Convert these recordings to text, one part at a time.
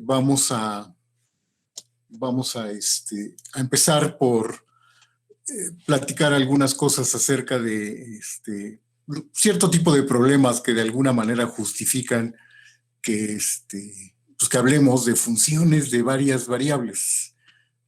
vamos a empezar por platicar algunas cosas acerca de cierto tipo de problemas que de alguna manera justifican que, pues que hablemos de funciones de varias variables,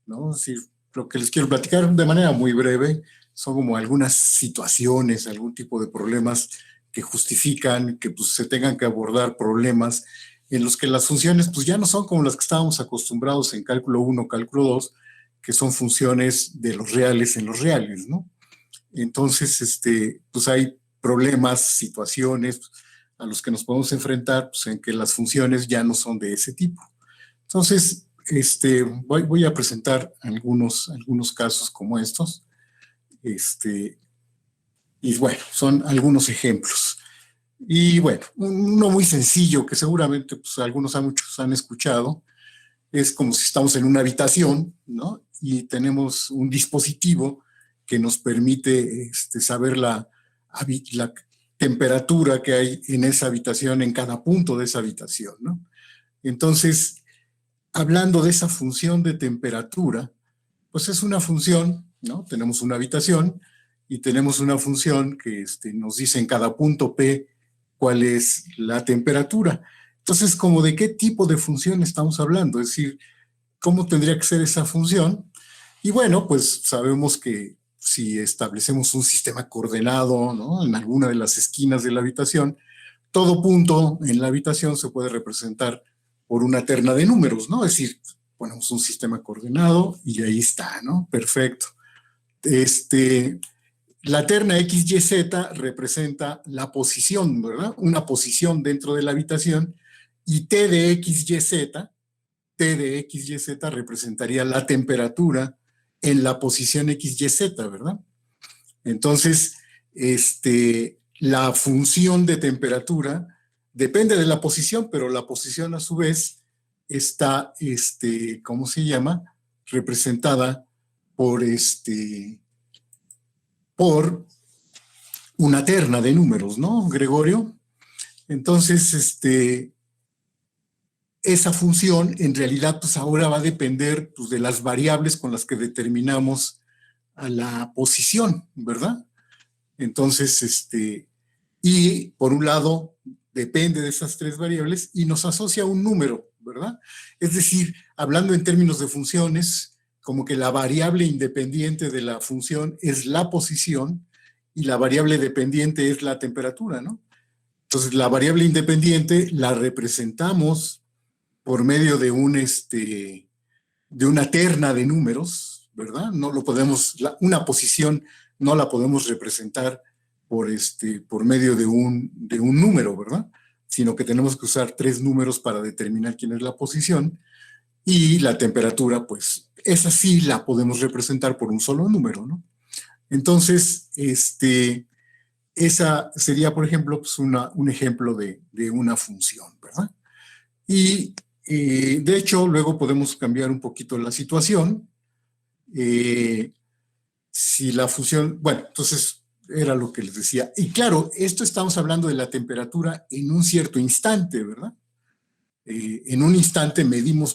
¿no? Es decir, lo que les quiero platicar de manera muy breve son como algunas situaciones, algún tipo de problemas que justifican que pues, se tengan que abordar problemas en los que las funciones pues, ya no son como las que estábamos acostumbrados en cálculo 1, cálculo 2, que son funciones de los reales en los reales, ¿no? Entonces, pues hay problemas, situaciones a los que nos podemos enfrentar pues, en que las funciones ya no son de ese tipo. Entonces, voy a presentar algunos casos como estos. Y bueno, son algunos ejemplos. Y bueno, uno muy sencillo que seguramente pues, muchos han escuchado, es como si estamos en una habitación, ¿no? Y tenemos un dispositivo que nos permite saber la temperatura que hay en esa habitación, en cada punto de esa habitación, ¿no? Entonces, hablando de esa función de temperatura, pues es una función, ¿no? Tenemos una habitación y tenemos una función que nos dice en cada punto P cuál es la temperatura. Entonces, ¿como de qué tipo de función estamos hablando? Es decir, ¿cómo tendría que ser esa función? Y bueno, pues sabemos que si establecemos un sistema coordenado, ¿no? En alguna de las esquinas de la habitación, todo punto en la habitación se puede representar por una terna de números, ¿no? Es decir, ponemos un sistema coordenado y ahí está, ¿no? Perfecto. La terna XYZ representa la posición, ¿verdad? Una posición dentro de la habitación y T de XYZ representaría la temperatura en la posición XYZ, ¿verdad? Entonces, la función de temperatura depende de la posición, pero la posición a su vez está, ¿cómo se llama? Representada por, por una terna de números, ¿no, Gregorio? Entonces, esa función en realidad pues ahora va a depender pues, de las variables con las que determinamos a la posición, ¿verdad? Entonces, y por un lado depende de esas tres variables y nos asocia un número, ¿verdad? Es decir, hablando en términos de funciones, como que la variable independiente de la función es la posición y la variable dependiente es la temperatura, ¿no? Entonces, la variable independiente la representamos por medio de de una terna de números, ¿verdad? No lo podemos, una posición no la podemos representar por medio de un número, ¿verdad? Sino que tenemos que usar tres números para determinar quién es la posición y la temperatura, pues, esa sí la podemos representar por un solo número, ¿no? Entonces, esa sería, por ejemplo, pues un ejemplo de una función, ¿verdad? Y de hecho, luego podemos cambiar un poquito la situación. Si la función, bueno, entonces era lo que les decía. Y claro, esto estamos hablando de la temperatura en un cierto instante, ¿verdad? En un instante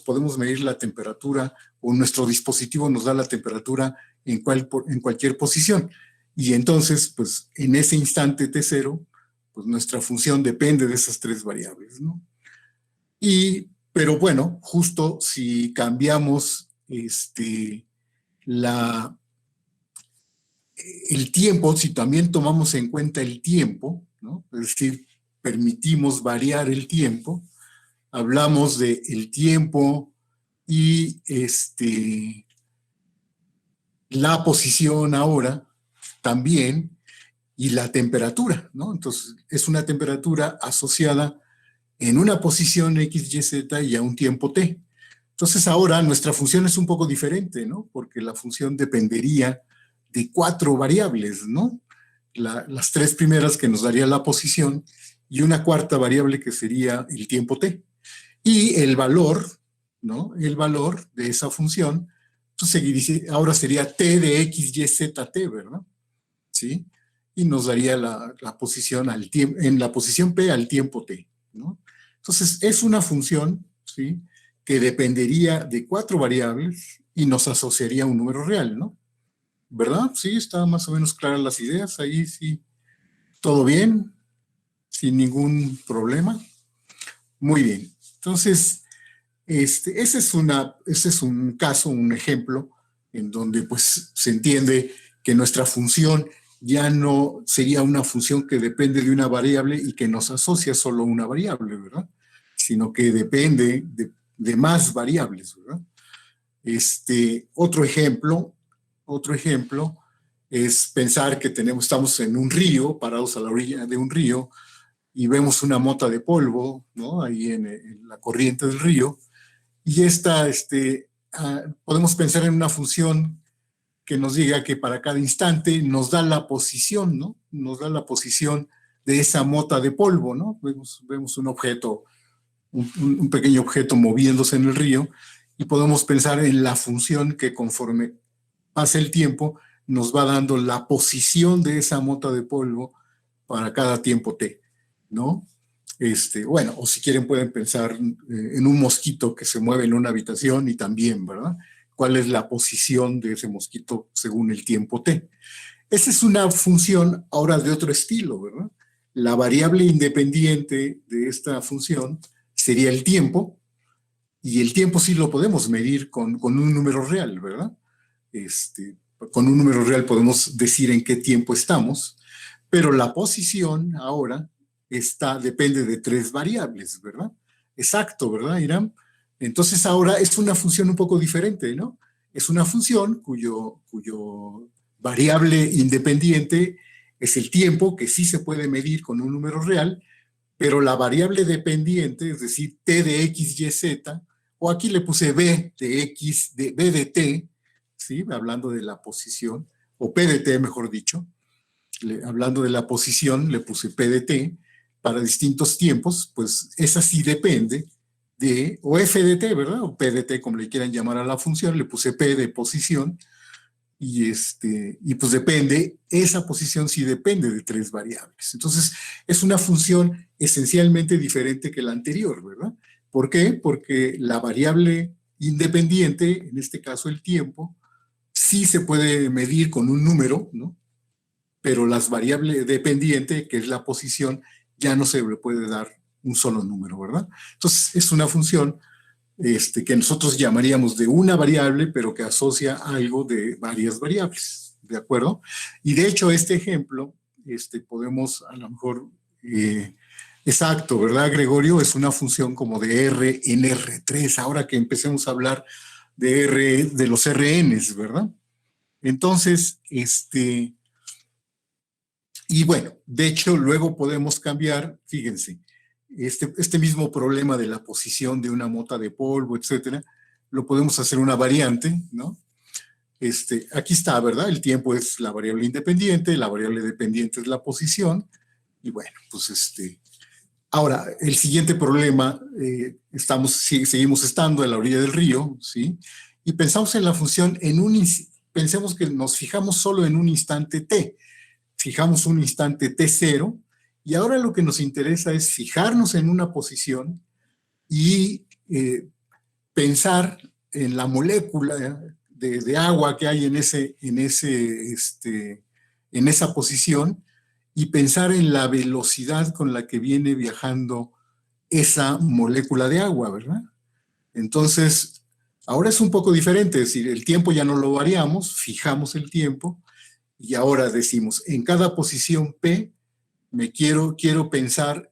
podemos medir la temperatura o nuestro dispositivo nos da la temperatura en cualquier posición. Y entonces, pues en ese instante T0, pues nuestra función depende de esas tres variables, ¿no? Pero bueno, justo si cambiamos el tiempo, si también tomamos en cuenta el tiempo, ¿no? Es decir, permitimos variar el tiempo, hablamos de el tiempo y la posición ahora también y la temperatura, ¿no? Entonces, es una temperatura asociada en una posición X, Y, Z y a un tiempo T. Entonces ahora nuestra función es un poco diferente, ¿no? Porque la función dependería de cuatro variables, ¿no? Las tres primeras que nos daría la posición y una cuarta variable que sería el tiempo T. Y el valor, ¿no? El valor de esa función, pues ahora sería T de X, Y, Z, T, ¿verdad? ¿Sí? Y nos daría la posición en la posición P al tiempo T, ¿no? Entonces, es una función, ¿sí? que dependería de 4 variables y nos asociaría a un número real, ¿no? ¿Verdad? Sí, están más o menos claras las ideas, ahí sí, todo bien, sin ningún problema. Muy bien, entonces, ese es un caso, un ejemplo, en donde pues se entiende que nuestra función ya no sería una función que depende de una variable y que nos asocia solo a una variable, ¿verdad? Sino que depende de más variables, ¿verdad? Otro ejemplo es pensar que estamos en un río, parados a la orilla de un río, y vemos una mota de polvo, ¿no? Ahí en la corriente del río, y podemos pensar en una función que nos diga que para cada instante nos da la posición, ¿no? Nos da la posición de esa mota de polvo, ¿no? Vemos un objeto, un pequeño objeto moviéndose en el río, y podemos pensar en la función que conforme pasa el tiempo nos va dando la posición de esa mota de polvo para cada tiempo t, ¿no? Bueno, o si quieren pueden pensar en un mosquito que se mueve en una habitación y también, ¿verdad? ¿Cuál es la posición de ese mosquito según el tiempo t? Esa es una función ahora de otro estilo, ¿verdad? La variable independiente de esta función sería el tiempo, y el tiempo sí lo podemos medir con un número real, ¿verdad? Con un número real podemos decir en qué tiempo estamos, pero la posición ahora depende de 3 variables, ¿verdad? Exacto, ¿verdad, Irán? Entonces ahora es una función un poco diferente, ¿no? Es una función cuyo variable independiente es el tiempo, que sí se puede medir con un número real, pero la variable dependiente, es decir, t de x, y, z, o aquí le puse b de x, b de t, ¿sí? Hablando de la posición, o p de t, mejor dicho, hablando de la posición, le puse p de t, para distintos tiempos, pues esa sí depende o f de t, ¿verdad? O p de t, como le quieran llamar a la función, le puse p de posición, y pues depende, esa posición sí depende de 3 variables. Entonces, es una función esencialmente diferente que la anterior, ¿verdad? ¿Por qué? Porque la variable independiente, en este caso el tiempo, sí se puede medir con un número, ¿no? Pero las variables dependiente, que es la posición, ya no se le puede dar un solo número, ¿verdad? Entonces, es una función que nosotros llamaríamos de una variable, pero que asocia algo de varias variables, ¿de acuerdo? Y de hecho, este ejemplo, podemos a lo mejor, exacto, ¿verdad, Gregorio? Es una función como de R en R3, ahora que empecemos a hablar de de los RNs, ¿verdad? Entonces, y bueno, de hecho, luego podemos cambiar, fíjense, este mismo problema de la posición de una mota de polvo, etcétera, lo podemos hacer una variante, ¿no? Aquí está, ¿verdad? El tiempo es la variable independiente, la variable dependiente es la posición, y bueno, pues ahora, el siguiente problema, seguimos estando en la orilla del río, ¿sí? Y pensamos en la función pensemos que nos fijamos solo en un instante t, fijamos un instante t0, y ahora lo que nos interesa es fijarnos en una posición y pensar en la molécula de agua que hay en esa posición, y pensar en la velocidad con la que viene viajando esa molécula de agua, ¿verdad? Entonces, ahora es un poco diferente, es decir, el tiempo ya no lo variamos, fijamos el tiempo, y ahora decimos, en cada posición P, quiero pensar,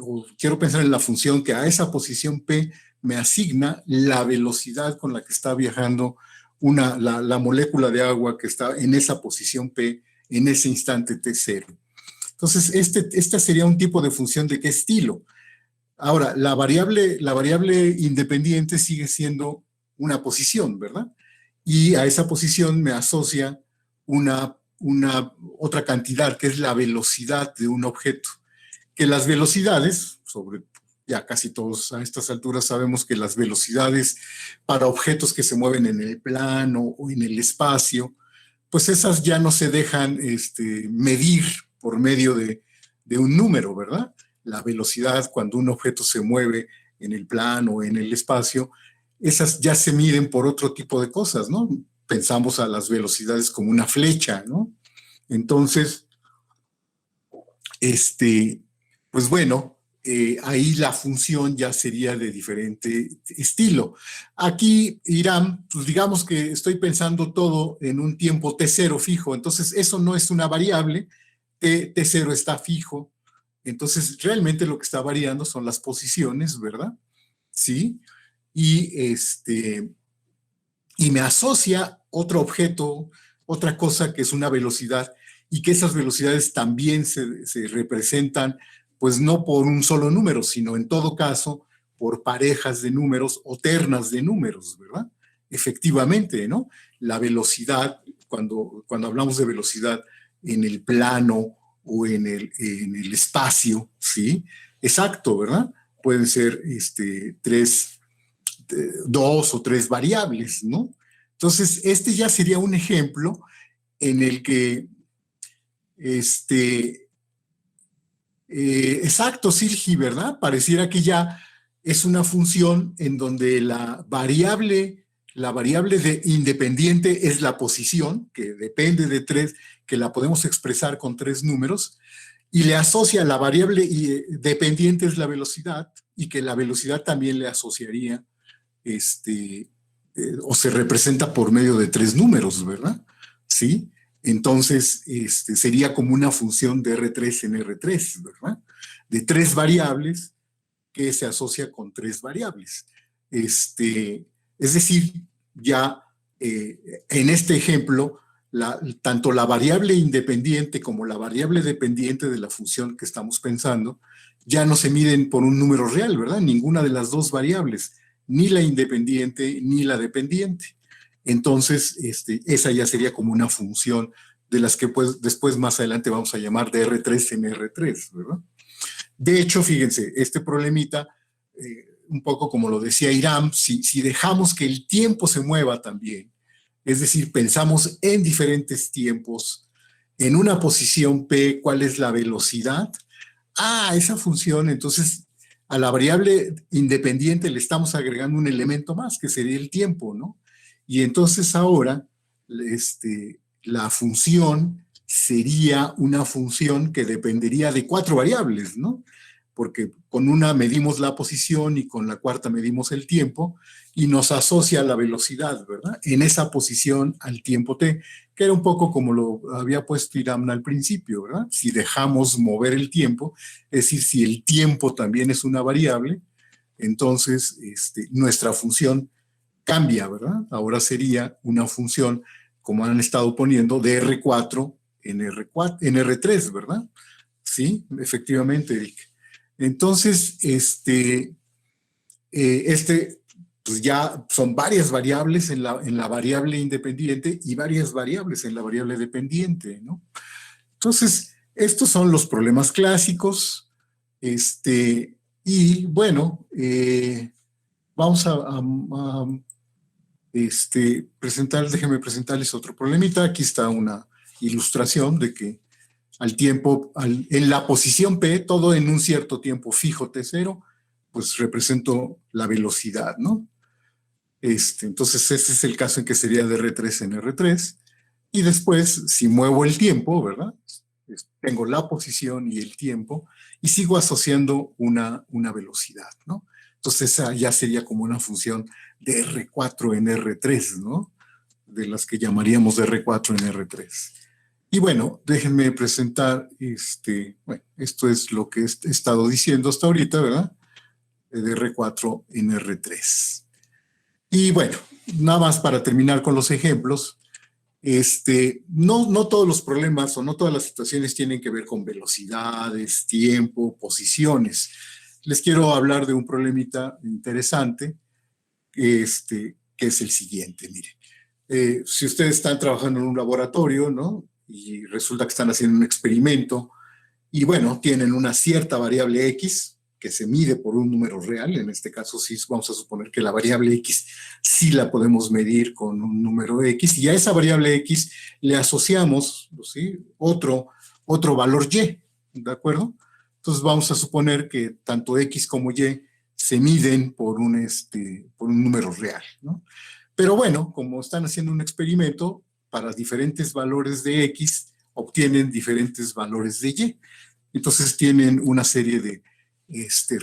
o quiero pensar en la función que a esa posición P me asigna la velocidad con la que está viajando la molécula de agua que está en esa posición P en ese instante T0. Entonces, esta sería un tipo de función de qué estilo. Ahora, la variable independiente sigue siendo una posición, ¿verdad? Y a esa posición me asocia otra cantidad, que es la velocidad de un objeto. Que las velocidades, ya casi todos a estas alturas sabemos que las velocidades para objetos que se mueven en el plano o en el espacio, pues esas ya no se dejan medir por medio de un número, ¿verdad? La velocidad cuando un objeto se mueve en el plano, en el espacio, esas ya se miden por otro tipo de cosas, ¿no? Pensamos a las velocidades como una flecha, ¿no? Entonces, pues bueno, ahí la función ya sería de diferente estilo. Aquí, Irán, pues digamos que estoy pensando todo en un tiempo t0 fijo, entonces eso no es una variable, t0 está fijo, entonces realmente lo que está variando son las posiciones, ¿verdad? Sí, y, y me asocia otro objeto, otra cosa que es una velocidad, y que esas velocidades también se representan, pues no por un solo número, sino en todo caso por parejas de números o ternas de números, ¿verdad? Efectivamente, ¿no? La velocidad, cuando hablamos de velocidad en el plano o en el espacio, ¿sí? Exacto, ¿verdad? Pueden ser dos o tres variables, ¿no? Entonces, este ya sería un ejemplo en el que exacto, Silgi, ¿verdad? Pareciera que ya es una función en donde la variable de independiente es la posición, que depende de tres, que la podemos expresar con tres números, y le asocia la variable dependiente es la velocidad, y que la velocidad también le asociaría, o se representa por medio de tres números, ¿verdad? ¿Sí? Entonces, sería como una función de R3 en R3, ¿verdad? De tres variables que se asocia con tres variables. Es decir, ya en este ejemplo, tanto la variable independiente como la variable dependiente de la función que estamos pensando ya no se miden por un número real, ¿verdad? Ninguna de las dos variables, ni la independiente ni la dependiente. Entonces, esa ya sería como una función de las que pues, después más adelante vamos a llamar de R3 en R3, ¿verdad? De hecho, fíjense, este problemita, un poco como lo decía Irán, si dejamos que el tiempo se mueva también, es decir, pensamos en diferentes tiempos, en una posición P, ¿cuál es la velocidad? Esa función, entonces a la variable independiente le estamos agregando un elemento más, que sería el tiempo, ¿no? Y entonces ahora, la función sería una función que dependería de cuatro variables, ¿no? Porque con una medimos la posición y con la cuarta medimos el tiempo y nos asocia la velocidad, ¿verdad? En esa posición al tiempo t, que era un poco como lo había puesto Irán al principio, ¿verdad? Si dejamos mover el tiempo, es decir, si el tiempo también es una variable, entonces nuestra función cambia, ¿verdad? Ahora sería una función, como han estado poniendo, de R4 en R3, ¿verdad? Sí, efectivamente, Eric. Entonces, pues ya son varias variables en la variable independiente y varias variables en la variable dependiente, ¿no? Entonces, estos son los problemas clásicos, y bueno, vamos a déjenme presentarles otro problemita. Aquí está una ilustración de que al tiempo, en la posición P, todo en un cierto tiempo fijo T0, pues represento la velocidad, ¿no? Entonces, este es el caso en que sería de R3 en R3. Y después, si muevo el tiempo, ¿verdad? Tengo la posición y el tiempo y sigo asociando una velocidad, ¿no? Entonces, esa ya sería como una función de R4 en R3, ¿no? De las que llamaríamos de R4 en R3. Y bueno, déjenme presentar, bueno, esto es lo que he estado diciendo hasta ahorita, ¿verdad? De R4 en R3. Y bueno, nada más para terminar con los ejemplos, no todos los problemas o no todas las situaciones tienen que ver con velocidades, tiempo, posiciones. Les quiero hablar de un problemita interesante, que es el siguiente, miren. Si ustedes están trabajando en un laboratorio, ¿no? Y resulta que están haciendo un experimento y bueno, tienen una cierta variable X que se mide por un número real. En este caso sí vamos a suponer que la variable X sí la podemos medir con un número X y a esa variable X le asociamos, ¿sí? otro valor Y, ¿de acuerdo? Entonces vamos a suponer que tanto X como Y se miden por un número real, ¿no? Pero bueno, como están haciendo un experimento, para diferentes valores de X obtienen diferentes valores de Y. Entonces tienen una serie de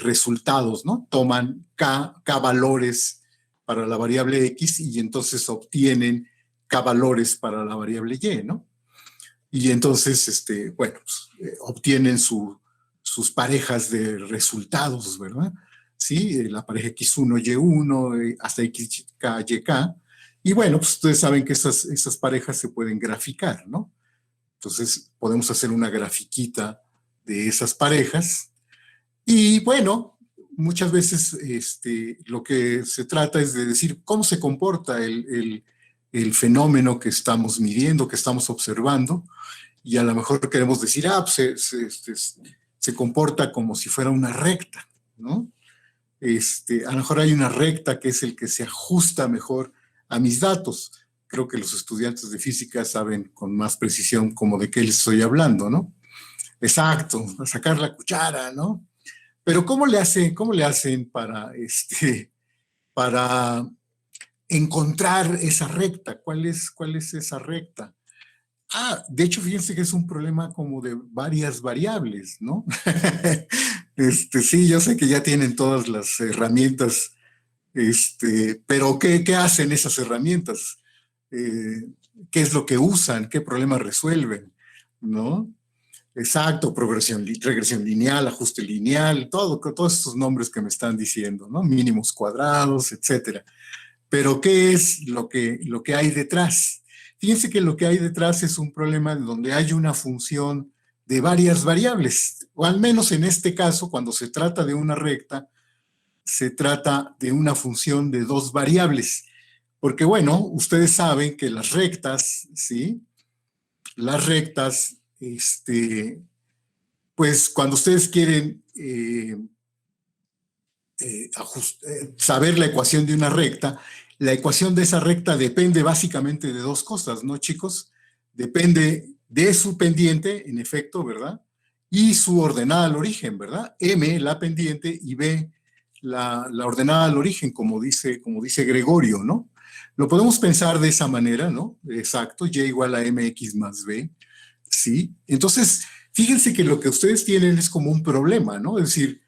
resultados, ¿no? Toman K valores para la variable X y entonces obtienen K valores para la variable Y, ¿no? Y entonces, bueno, pues, obtienen sus parejas de resultados, ¿verdad? Sí, la pareja X1, Y1, hasta XK, YK. Y bueno, pues ustedes saben que esas parejas se pueden graficar, ¿no? Entonces podemos hacer una grafiquita de esas parejas. Y bueno, muchas veces lo que se trata es de decir cómo se comporta el fenómeno que estamos midiendo, que estamos observando, y a lo mejor queremos decir, pues se comporta como si fuera una recta, ¿no? A lo mejor hay una recta que es el que se ajusta mejor a mis datos. Creo que los estudiantes de física saben con más precisión como de qué les estoy hablando, ¿no? Exacto, a sacar la cuchara, ¿no? Pero cómo le hacen para encontrar esa recta? ¿Cuál es esa recta? De hecho, fíjense que es un problema como de varias variables, ¿no? Sí, yo sé que ya tienen todas las herramientas, pero ¿qué hacen esas herramientas? ¿Qué es lo que usan? ¿Qué problemas resuelven? ¿No? Exacto, regresión lineal, ajuste lineal, todos estos nombres que me están diciendo, ¿no? Mínimos cuadrados, etcétera. Pero ¿qué es lo que hay detrás? Fíjense que lo que hay detrás es un problema donde hay una función de varias variables, o al menos en este caso, cuando se trata de una recta, se trata de una función de dos variables. Porque bueno, ustedes saben que las rectas, ¿sí? Las rectas, pues cuando ustedes quieren saber la ecuación de una recta, la ecuación de esa recta depende básicamente de dos cosas, ¿no, chicos? Depende de su pendiente, en efecto, ¿verdad? Y su ordenada al origen, ¿verdad? M, la pendiente, y B, la ordenada al origen, como dice Gregorio, ¿no? Lo podemos pensar de esa manera, ¿no? Exacto, y igual a mx más b, ¿sí? Entonces, fíjense que lo que ustedes tienen es como un problema, ¿no? Es decir,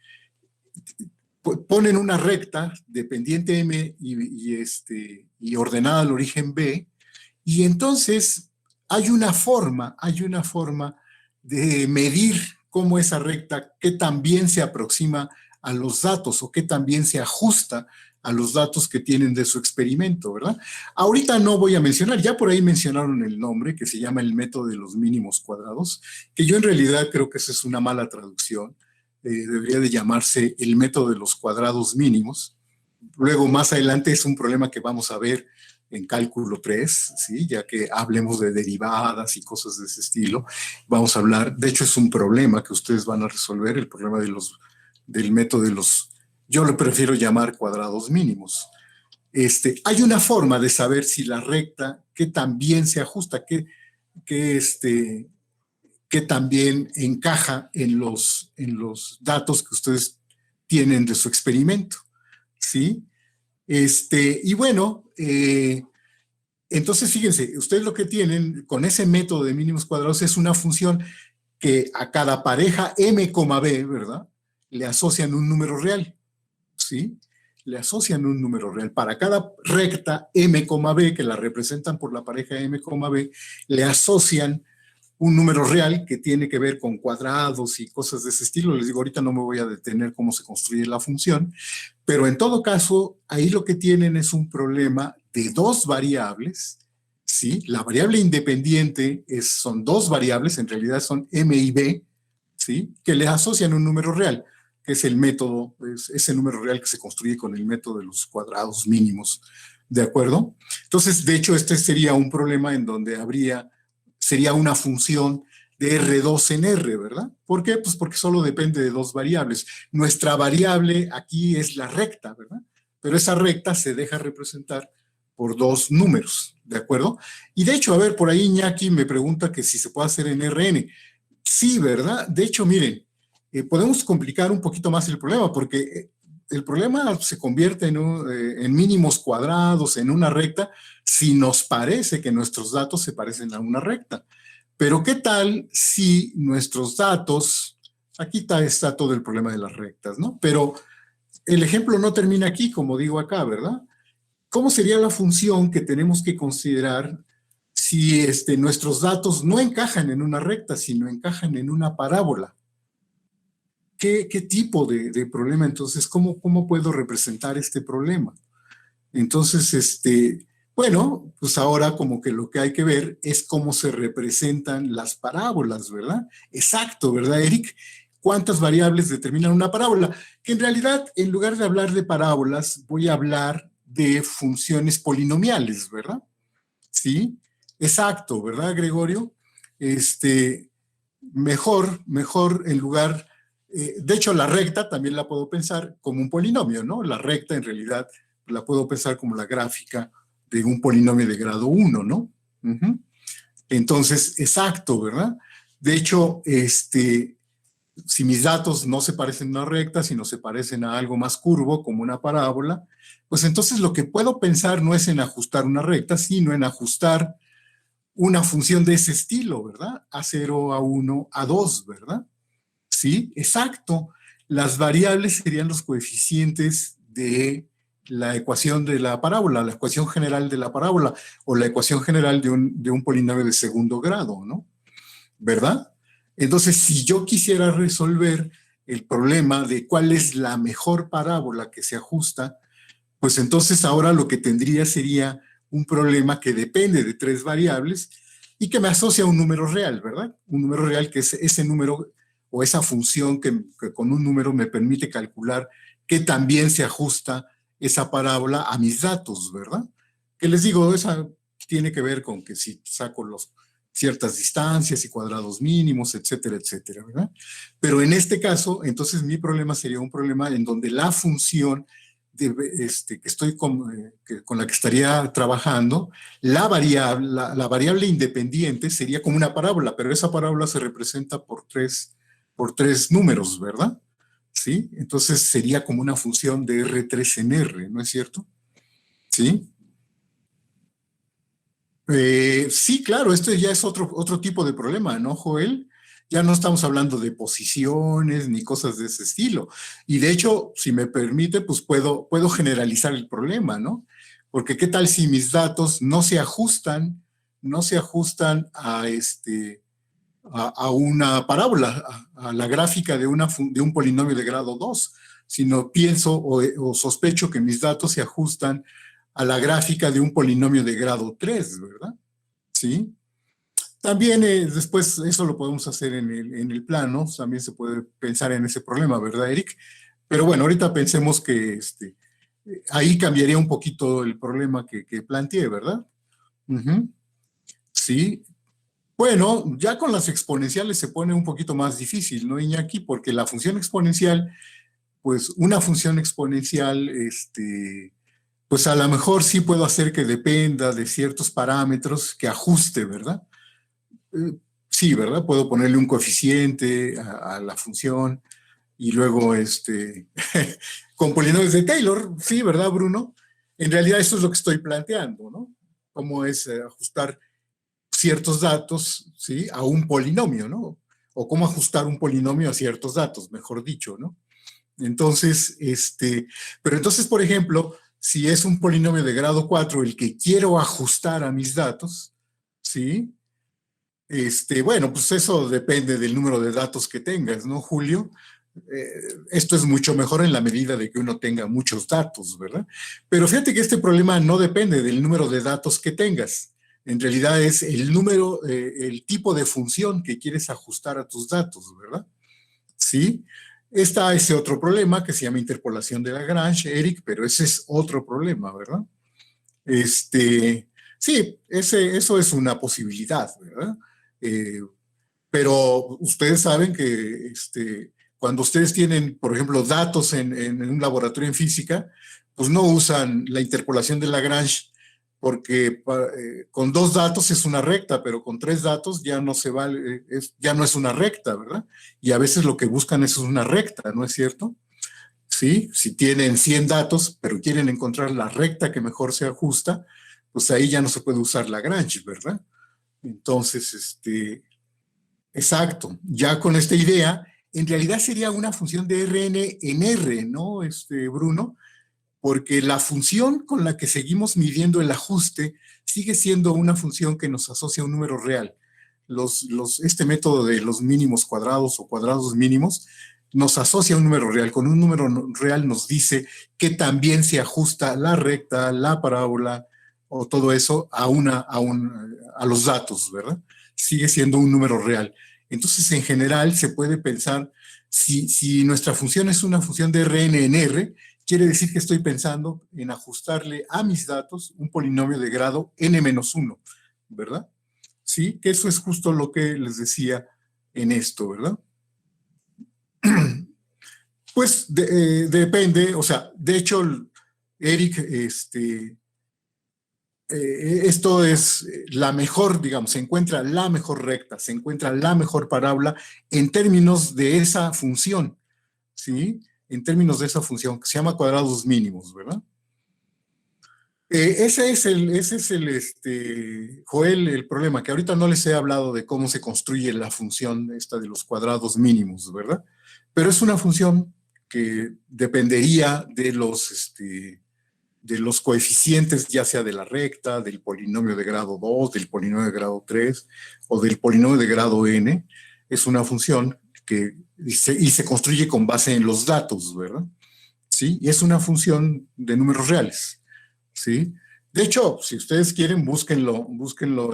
ponen una recta de pendiente M y ordenada al origen B, y entonces hay una forma de medir cómo esa recta, qué tan bien se aproxima a los datos o qué tan bien se ajusta a los datos que tienen de su experimento, ¿verdad? Ahorita no voy a mencionar, ya por ahí mencionaron el nombre, que se llama el método de los mínimos cuadrados, que yo en realidad creo que esa es una mala traducción. Debería de llamarse el método de los cuadrados mínimos. Luego, más adelante, es un problema que vamos a ver en cálculo 3, ¿sí? Ya que hablemos de derivadas y cosas de ese estilo. Vamos a hablar, de hecho es un problema que ustedes van a resolver, el problema del método de los, yo lo prefiero llamar cuadrados mínimos. Hay una forma de saber si la recta, que también se ajusta, que también encaja en los datos que ustedes tienen de su experimento, ¿sí? Y bueno, entonces fíjense, ustedes lo que tienen con ese método de mínimos cuadrados es una función que a cada pareja m, b, ¿verdad? Le asocian un número real, ¿sí? Le asocian un número real. Para cada recta m, b, que la representan por la pareja m, b, le asocian un número real que tiene que ver con cuadrados y cosas de ese estilo. Les digo, ahorita no me voy a detener cómo se construye la función, pero en todo caso, ahí lo que tienen es un problema de dos variables, ¿sí? La variable independiente son dos variables, en realidad son m y b, ¿sí? Que le asocian un número real, que es el método, es ese número real que se construye con el método de los cuadrados mínimos, ¿de acuerdo? Entonces, de hecho, este sería un problema en donde sería una función de R2 en R, ¿verdad? ¿Por qué? Pues porque solo depende de dos variables. Nuestra variable aquí es la recta, ¿verdad? Pero esa recta se deja representar por dos números, ¿de acuerdo? Y de hecho, a ver, por ahí Iñaki me pregunta que si se puede hacer en Rn. Sí, ¿verdad? De hecho, miren, podemos complicar un poquito más el problema porque el problema se convierte en mínimos cuadrados, en una recta, si nos parece que nuestros datos se parecen a una recta. Pero ¿qué tal si nuestros datos, aquí está todo el problema de las rectas, ¿no? Pero el ejemplo no termina aquí, como digo acá, ¿verdad? ¿Cómo sería la función que tenemos que considerar si nuestros datos no encajan en una recta, sino encajan en una parábola? ¿Qué tipo de problema? Entonces, ¿cómo puedo representar este problema? Entonces, bueno, pues ahora como que lo que hay que ver es cómo se representan las parábolas, ¿verdad? Exacto, ¿verdad, Eric? ¿Cuántas variables determinan una parábola? Que en realidad, en lugar de hablar de parábolas, voy a hablar de funciones polinomiales, ¿verdad? Sí, exacto, ¿verdad, Gregorio? Mejor en lugar, de hecho la recta también la puedo pensar como un polinomio, ¿no? La recta en realidad la puedo pensar como la gráfica de un polinomio de grado 1, ¿no? Uh-huh. Entonces, exacto, ¿verdad? De hecho, si mis datos no se parecen a una recta, sino se parecen a algo más curvo, como una parábola, pues entonces lo que puedo pensar no es en ajustar una recta, sino en ajustar una función de ese estilo, ¿verdad? A0, A1, A2, ¿verdad? Sí, exacto. Las variables serían los coeficientes de la ecuación de la parábola, la ecuación general de la parábola, o la ecuación general de un polinomio de segundo grado, ¿no? ¿Verdad? Entonces, si yo quisiera resolver el problema de cuál es la mejor parábola que se ajusta, pues entonces ahora lo que tendría sería un problema que depende de tres variables y que me asocia a un número real, ¿verdad? Un número real que es ese número o esa función que con un número me permite calcular que también se ajusta esa parábola a mis datos, ¿verdad? Que les digo, esa tiene que ver con que si saco ciertas distancias y cuadrados mínimos, etcétera, etcétera, ¿verdad? Pero en este caso, entonces mi problema sería un problema en donde la función que estoy con la que estaría trabajando, la variable independiente sería como una parábola, pero esa parábola se representa por tres números, ¿verdad? ¿Sí? Entonces sería como una función de R3 en R, ¿no es cierto? ¿Sí? Sí, claro, esto ya es otro tipo de problema, ¿no, Joel? Ya no estamos hablando de posiciones ni cosas de ese estilo. Y de hecho, si me permite, pues puedo generalizar el problema, ¿no? Porque qué tal si mis datos no se ajustan a una parábola, a la gráfica de un polinomio de grado 2, sino pienso o sospecho que mis datos se ajustan a la gráfica de un polinomio de grado 3, ¿verdad? Sí. También después eso lo podemos hacer en el plano, también se puede pensar en ese problema, ¿verdad, Eric? Pero bueno, ahorita pensemos que ahí cambiaría un poquito el problema que planteé, ¿verdad? Uh-huh. Sí. Bueno, ya con las exponenciales se pone un poquito más difícil, ¿no, Iñaki? Porque la función exponencial, pues una función exponencial, pues a lo mejor sí puedo hacer que dependa de ciertos parámetros que ajuste, ¿verdad? Sí, ¿verdad? Puedo ponerle un coeficiente a la función y luego con polinomios de Taylor, sí, ¿verdad, Bruno? En realidad eso es lo que estoy planteando, ¿no? Cómo es ajustar ciertos datos, ¿sí? A un polinomio, ¿no? O cómo ajustar un polinomio a ciertos datos, mejor dicho, ¿no? Entonces, pero entonces, por ejemplo, si es un polinomio de grado 4 el que quiero ajustar a mis datos, ¿sí? Bueno, pues eso depende del número de datos que tengas, ¿no, Julio? Esto es mucho mejor en la medida de que uno tenga muchos datos, ¿verdad? Pero fíjate que este problema no depende del número de datos que tengas. En realidad es el número, el tipo de función que quieres ajustar a tus datos, ¿verdad? Sí. Está ese otro problema que se llama interpolación de Lagrange, Eric, pero ese es otro problema, ¿verdad? Sí, eso es una posibilidad, ¿verdad? Eh, pero ustedes saben que cuando ustedes tienen, por ejemplo, datos en un laboratorio en física, pues no usan la interpolación de Lagrange porque con dos datos es una recta, pero con tres datos ya no se vale, ya no es una recta, ¿verdad? Y a veces lo que buscan es una recta, ¿no es cierto? ¿sí? Si tienen 100 datos, pero quieren encontrar la recta que mejor se ajusta, pues ahí ya no se puede usar Lagrange, ¿verdad? Entonces, exacto, ya con esta idea, en realidad sería una función de Rn en R, ¿no, Bruno? Porque la función con la que seguimos midiendo el ajuste sigue siendo una función que nos asocia a un número real. Este método de los mínimos cuadrados o cuadrados mínimos nos asocia a un número real. Con un número real nos dice que también se ajusta la recta, la parábola o todo eso a los datos, ¿verdad? Sigue siendo un número real. Entonces, en general, se puede pensar, si nuestra función es una función de Rn en R, quiere decir que estoy pensando en ajustarle a mis datos un polinomio de grado n-1, ¿verdad? Sí, que eso es justo lo que les decía en esto, ¿verdad? Pues depende, o sea, de hecho, Eric, esto es la mejor, digamos, se encuentra la mejor recta, se encuentra la mejor parábola en términos de esa función, ¿sí? En términos de esa función, que se llama cuadrados mínimos, ¿verdad? Ese es Joel, el problema, que ahorita no les he hablado de cómo se construye la función esta de los cuadrados mínimos, ¿verdad? Pero es una función que dependería de los coeficientes, ya sea de la recta, del polinomio de grado 2, del polinomio de grado 3 o del polinomio de grado n. Es una función que y se construye con base en los datos, ¿verdad? ¿Sí? Y es una función de números reales. ¿Sí? De hecho, si ustedes quieren, búsquenlo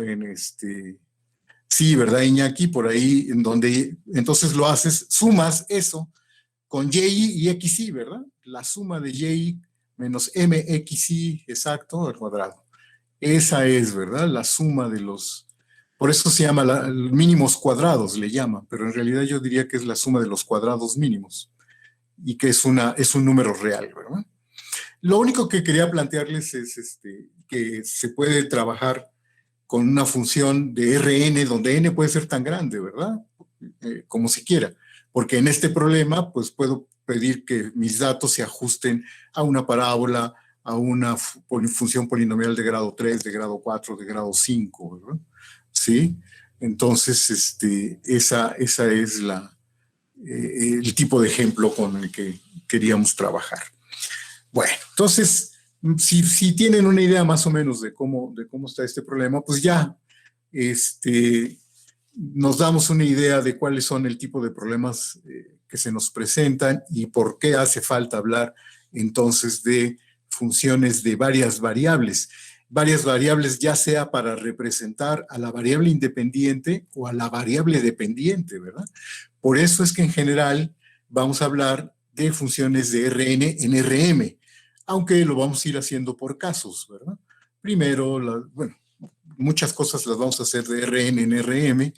en sí, ¿verdad, Iñaki? Por ahí, en donde, entonces lo haces, sumas eso con y xy, ¿verdad? La suma de y menos mxy, exacto, al cuadrado. Esa es, ¿verdad? La suma de los, por eso se llama mínimos cuadrados, le llaman, pero en realidad yo diría que es la suma de los cuadrados mínimos y que es un número real, ¿verdad? Lo único que quería plantearles es que se puede trabajar con una función de Rn, donde n puede ser tan grande, ¿verdad? Como se quiera. Porque en este problema, pues puedo pedir que mis datos se ajusten a una parábola, a una función polinomial de grado 3, de grado 4, de grado 5, ¿verdad? ¿Sí? Entonces, esa es el tipo de ejemplo con el que queríamos trabajar. Bueno, entonces, si tienen una idea más o menos de cómo está este problema, pues ya nos damos una idea de cuáles son el tipo de problemas que se nos presentan y por qué hace falta hablar entonces de funciones de varias variables. Varias variables ya sea para representar a la variable independiente o a la variable dependiente, ¿verdad? Por eso es que en general vamos a hablar de funciones de Rn en Rm, aunque lo vamos a ir haciendo por casos, ¿verdad? Primero, bueno, muchas cosas las vamos a hacer de Rn en Rm,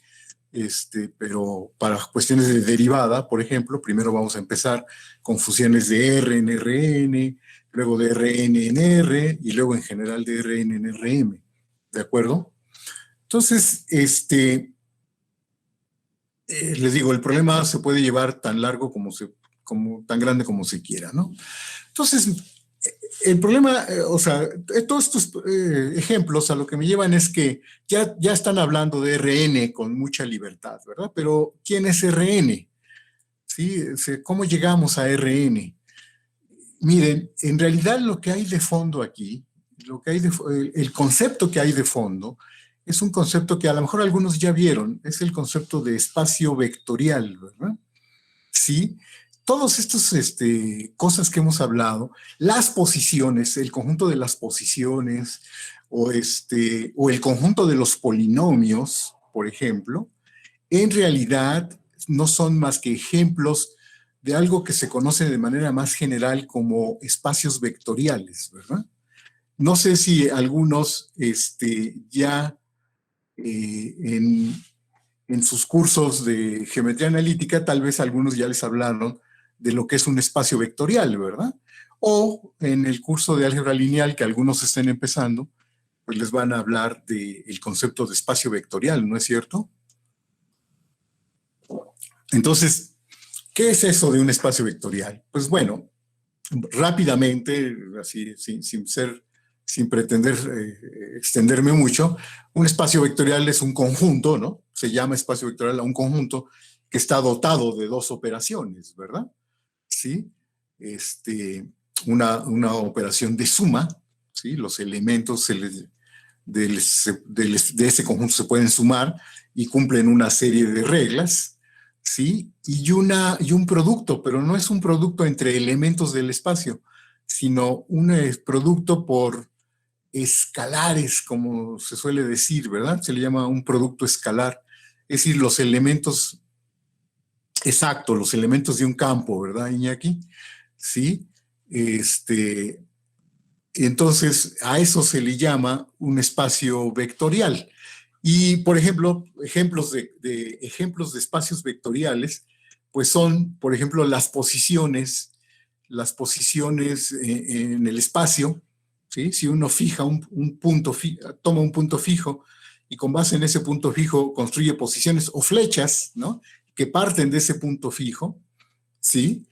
pero para cuestiones de derivada, por ejemplo, primero vamos a empezar con funciones de R en Rn, luego de Rn en R y luego en general de Rn en Rm, ¿de acuerdo? Entonces, les digo, el problema se puede llevar tan largo como tan grande como se quiera, ¿no? Entonces, el problema, o sea, todos estos ejemplos a lo que me llevan es que ya están hablando de Rn con mucha libertad, ¿verdad? Pero, ¿quién es Rn? ¿Sí? ¿Cómo llegamos a Rn? Miren, en realidad lo que hay de fondo aquí, el concepto que hay de fondo, es un concepto que a lo mejor algunos ya vieron, es el concepto de espacio vectorial, ¿verdad? Sí, todas estas cosas que hemos hablado, las posiciones, el conjunto de las posiciones o el conjunto de los polinomios, por ejemplo, en realidad no son más que ejemplos de algo que se conoce de manera más general como espacios vectoriales, ¿verdad? No sé si algunos ya en sus cursos de geometría analítica, tal vez algunos ya les hablaron de lo que es un espacio vectorial, ¿verdad? O en el curso de álgebra lineal que algunos estén empezando, pues les van a hablar del concepto de espacio vectorial, ¿no es cierto? Entonces, ¿qué es eso de un espacio vectorial? Pues bueno, rápidamente, así, sin pretender extenderme mucho, un espacio vectorial es un conjunto, ¿no? Se llama espacio vectorial a un conjunto que está dotado de dos operaciones, ¿verdad? ¿Sí? Una operación de suma, ¿sí? Los elementos de ese conjunto se pueden sumar y cumplen una serie de reglas, ¿sí? Y un producto, pero no es un producto entre elementos del espacio, sino un producto por escalares, como se suele decir, ¿verdad? Se le llama un producto escalar. Es decir, los elementos exactos, los elementos de un campo, ¿verdad, Iñaki? Sí. Entonces, a eso se le llama un espacio vectorial. Y, por ejemplo, ejemplos de espacios vectoriales, pues son, por ejemplo, las posiciones en el espacio, ¿sí? Si uno fija un punto, toma un punto fijo y con base en ese punto fijo construye posiciones o flechas, ¿no? Que parten de ese punto fijo, ¿sí?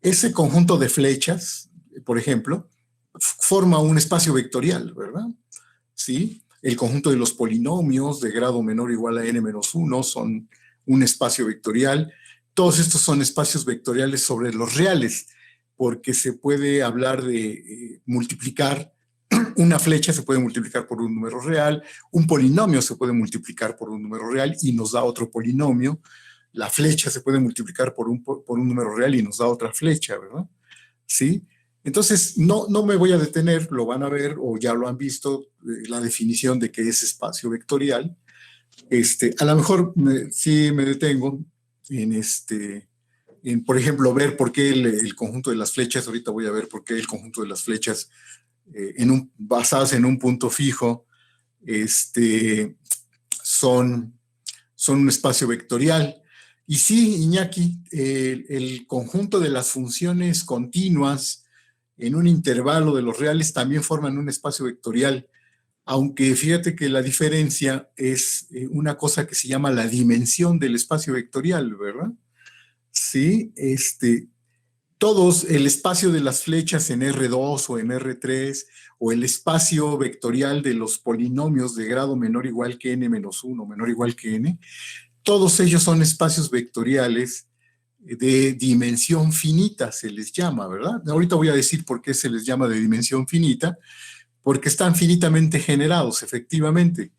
Ese conjunto de flechas, por ejemplo, forma un espacio vectorial, ¿verdad? ¿Sí? El conjunto de los polinomios de grado menor o igual a n-1 son un espacio vectorial. Todos estos son espacios vectoriales sobre los reales, porque se puede hablar de multiplicar una flecha, se puede multiplicar por un número real, un polinomio se puede multiplicar por un número real y nos da otro polinomio, la flecha se puede multiplicar por un número real y nos da otra flecha, ¿verdad? ¿Sí? Entonces, no me voy a detener, lo van a ver o ya lo han visto, la definición de qué es espacio vectorial. A lo mejor sí me detengo por ejemplo, ver por qué el conjunto de las flechas, ahorita voy a ver por qué el conjunto de las flechas basadas en un punto fijo, son, son un espacio vectorial. Y sí, Iñaki, el conjunto de las funciones continuas en un intervalo de los reales también forman un espacio vectorial, aunque fíjate que la diferencia es una cosa que se llama la dimensión del espacio vectorial, ¿verdad? Sí, todos, el espacio de las flechas en R2 o en R3, o el espacio vectorial de los polinomios de grado menor o igual que n-1, menor o igual que n, todos ellos son espacios vectoriales de dimensión finita, se les llama, ¿verdad? Ahorita voy a decir por qué se les llama de dimensión finita, porque están finitamente generados, efectivamente,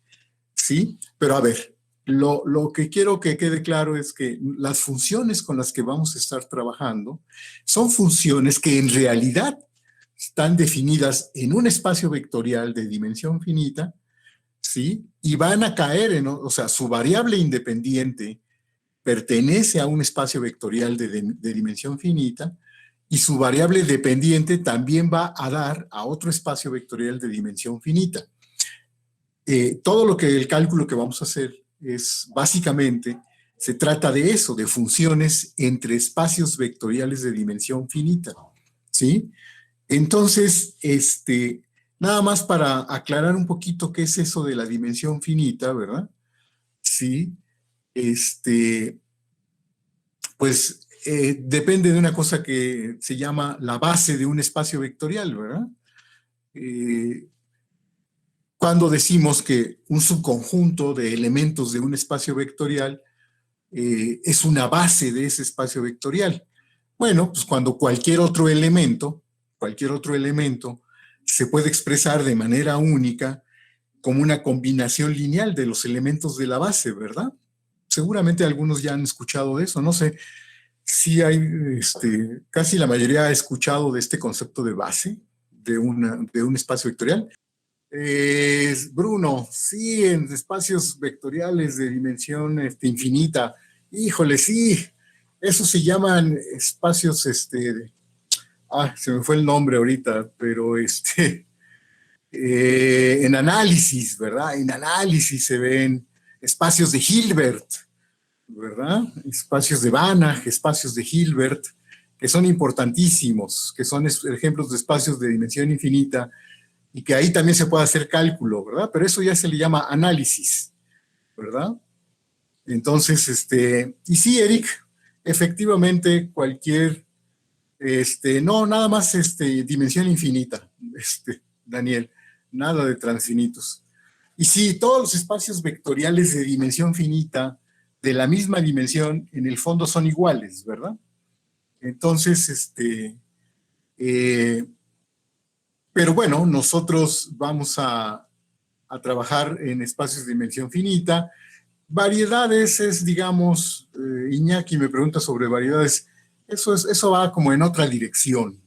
¿sí? Pero a ver, lo que quiero que quede claro es que las funciones con las que vamos a estar trabajando son funciones que en realidad están definidas en un espacio vectorial de dimensión finita, ¿sí? Y van a caer o sea, su variable independiente pertenece a un espacio vectorial de dimensión finita y su variable dependiente también va a dar a otro espacio vectorial de dimensión finita. Todo lo que el cálculo que vamos a hacer es básicamente, se trata de eso, de funciones entre espacios vectoriales de dimensión finita, ¿sí? Entonces, nada más para aclarar un poquito qué es eso de la dimensión finita, ¿verdad? Sí, pues depende de una cosa que se llama la base de un espacio vectorial, ¿verdad? Cuando decimos que un subconjunto de elementos de un espacio vectorial es una base de ese espacio vectorial. Bueno, pues cuando cualquier otro elemento se puede expresar de manera única como una combinación lineal de los elementos de la base, ¿verdad? Seguramente algunos ya han escuchado de eso, no sé si hay, casi la mayoría ha escuchado de este concepto de base de un espacio vectorial. Bruno, sí, en espacios vectoriales de dimensión infinita. Híjole, sí, esos se llaman espacios, se me fue el nombre ahorita, pero en análisis, ¿verdad? En análisis se ven espacios de Hilbert, ¿verdad? Espacios de Banach, espacios de Hilbert, que son importantísimos, que son ejemplos de espacios de dimensión infinita, y que ahí también se puede hacer cálculo, ¿verdad? Pero eso ya se le llama análisis, ¿verdad? Entonces, y sí, Eric, efectivamente, No, nada más dimensión infinita, Daniel, nada de transfinitos. Y sí, todos los espacios vectoriales de dimensión finita, de la misma dimensión, en el fondo son iguales, ¿verdad? Entonces, eh, pero bueno, nosotros vamos a trabajar en espacios de dimensión finita. Variedades es, digamos, Iñaki me pregunta sobre variedades, eso va como en otra dirección.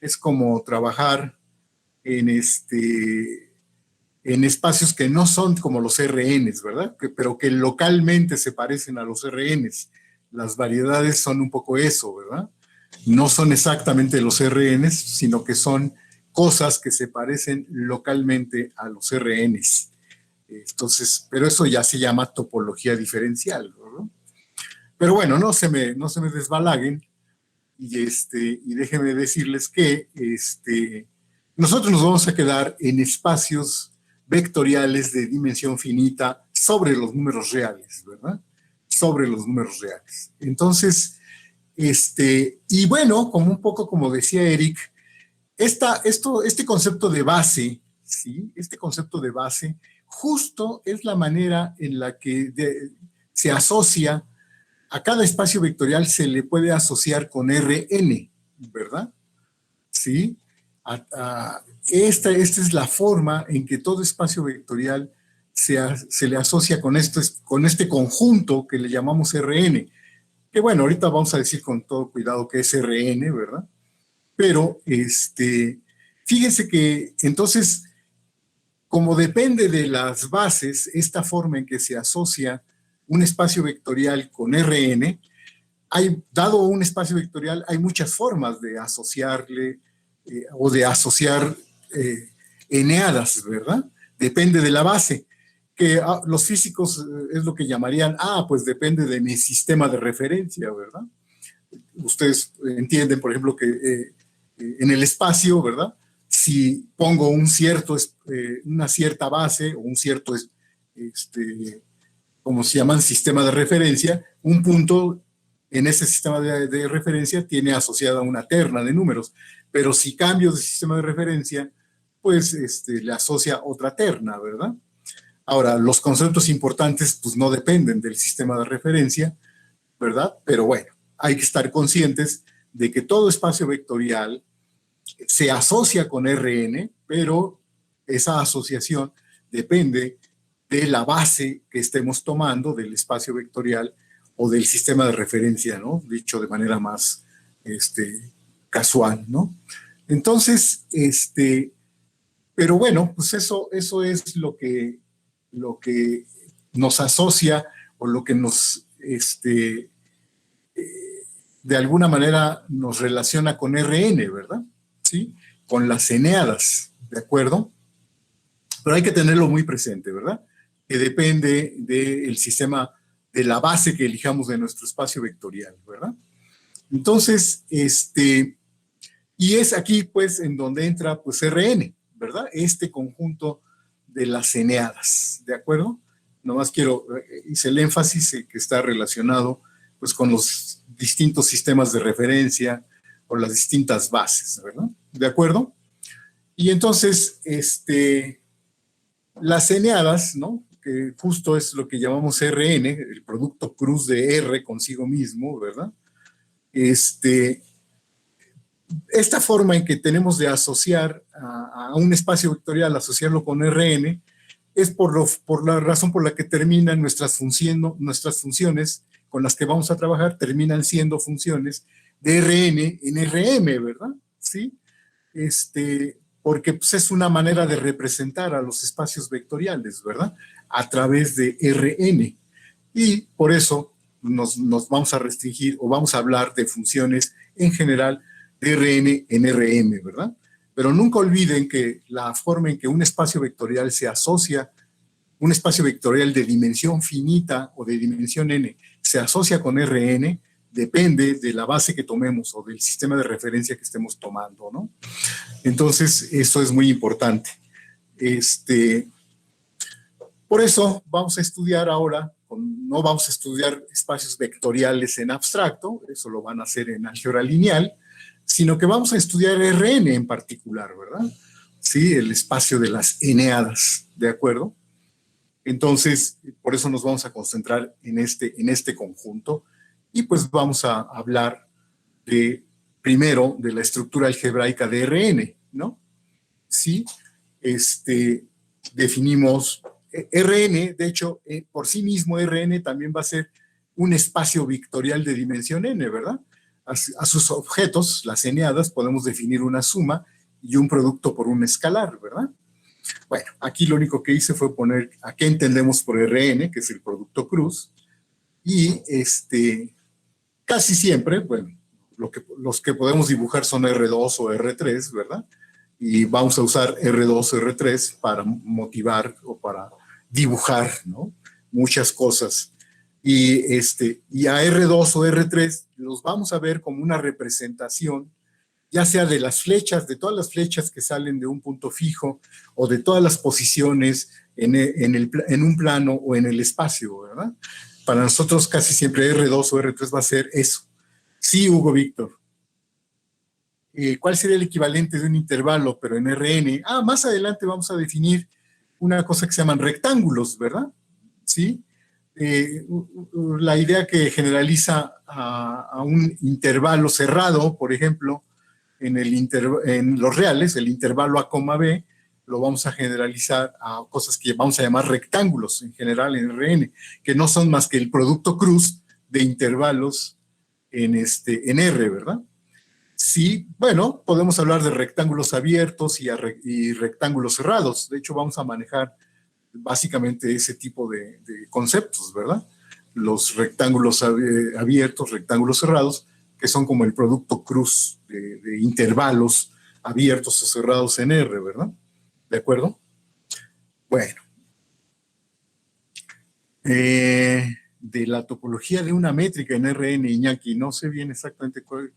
Es como trabajar en, en espacios que no son como los RNs, ¿verdad? Pero que localmente se parecen a los RNs. Las variedades son un poco eso, ¿verdad? No son exactamente los RNs, sino que son cosas que se parecen localmente a los RNs. Entonces, pero eso ya se llama topología diferencial, ¿no? Pero bueno, no se me desbalaguen y déjenme decirles que nosotros nos vamos a quedar en espacios vectoriales de dimensión finita sobre los números reales, ¿verdad? Sobre los números reales. Entonces, y bueno, como un poco como decía Eric, este concepto de base, ¿sí? Este concepto de base justo es la manera en la que se asocia a cada espacio vectorial, se le puede asociar con Rn, ¿verdad? ¿Sí? Esta es la forma en que todo espacio vectorial se le asocia con este conjunto que le llamamos Rn, que bueno, ahorita vamos a decir con todo cuidado que es Rn, ¿verdad? Pero fíjense que entonces, como depende de las bases, esta forma en que se asocia un espacio vectorial con Rn, dado un espacio vectorial, hay muchas formas de asociarle o de asociar eneadas, ¿verdad? Depende de la base, que los físicos es lo que llamarían, pues depende de mi sistema de referencia, ¿verdad? Ustedes entienden, por ejemplo, que en el espacio, ¿verdad? Si pongo una cierta base o un cierto, como se llaman, sistema de referencia, un punto en ese sistema de referencia tiene asociada una terna de números, pero si cambio de sistema de referencia, pues le asocia otra terna, ¿verdad? Ahora, los conceptos importantes pues no dependen del sistema de referencia, ¿verdad? Pero bueno, hay que estar conscientes de que todo espacio vectorial se asocia con Rn, pero esa asociación depende de la base que estemos tomando del espacio vectorial o del sistema de referencia, ¿no? Dicho de manera más casual, ¿no? Entonces, pero bueno, pues eso es lo que nos asocia o lo que nos, de alguna manera nos relaciona con Rn, ¿verdad? ¿Sí? Con las eneadas, ¿de acuerdo? Pero hay que tenerlo muy presente, ¿verdad? Que depende del sistema, de la base que elijamos de nuestro espacio vectorial, ¿verdad? Entonces, y es aquí, pues, en donde entra, pues, Rn, ¿verdad? Este conjunto de las eneadas, ¿de acuerdo? Nomás hice el énfasis que está relacionado, pues, con los distintos sistemas de referencia o las distintas bases, ¿verdad? ¿De acuerdo? Y entonces, las eneadas, ¿no? Que justo es lo que llamamos Rn, el producto cruz de R consigo mismo, ¿verdad? Esta forma en que tenemos de asociar a un espacio vectorial, asociarlo con Rn, es por la razón por la que terminan nuestras funciones con las que vamos a trabajar, terminan siendo funciones de Rn en Rm, ¿verdad? ¿Sí? Porque pues, es una manera de representar a los espacios vectoriales, ¿verdad? A través de Rn. Y por eso nos vamos a restringir o vamos a hablar de funciones en general de Rn en Rm, ¿verdad? Pero nunca olviden que la forma en que un espacio vectorial se asocia, un espacio vectorial de dimensión finita o de dimensión n, se asocia con Rn, depende de la base que tomemos o del sistema de referencia que estemos tomando, ¿no? Entonces, eso es muy importante. Por eso vamos a estudiar ahora, no vamos a estudiar espacios vectoriales en abstracto, eso lo van a hacer en álgebra lineal, sino que vamos a estudiar Rn en particular, ¿verdad? Sí, el espacio de las eneadas, ¿de acuerdo? Entonces, por eso nos vamos a concentrar en este conjunto y pues vamos a hablar primero de la estructura algebraica de Rn, ¿no? Sí, definimos Rn, de hecho, por sí mismo Rn también va a ser un espacio vectorial de dimensión n, ¿verdad? A sus objetos, las eneadas, podemos definir una suma y un producto por un escalar, ¿verdad? Bueno, aquí lo único que hice fue poner a qué entendemos por Rn, que es el producto cruz, y casi siempre, bueno, los que podemos dibujar son R2 o R3, ¿verdad? Y vamos a usar R2 o R3 para motivar o para dibujar, ¿no? Muchas cosas. Y a R2 o R3 los vamos a ver como una representación, ya sea de las flechas, de todas las flechas que salen de un punto fijo o de todas las posiciones en un plano o en el espacio, ¿verdad? Para nosotros casi siempre R2 o R3 va a ser eso. Sí, Hugo Víctor. ¿Cuál sería el equivalente de un intervalo, pero en Rn? Más adelante vamos a definir una cosa que se llaman rectángulos, ¿verdad? Sí. La idea que generaliza a un intervalo cerrado, por ejemplo, en los reales, el intervalo A, B, lo vamos a generalizar a cosas que vamos a llamar rectángulos en general en Rn, que no son más que el producto cruz de intervalos en R, ¿verdad? Sí, bueno, podemos hablar de rectángulos abiertos y rectángulos cerrados. De hecho, vamos a manejar básicamente ese tipo de conceptos, ¿verdad? Los rectángulos abiertos, rectángulos cerrados, que son como el producto cruz de intervalos abiertos o cerrados en R, ¿verdad? ¿De acuerdo? Bueno. De la topología de una métrica en Rn, Iñaki, no sé bien exactamente cuál.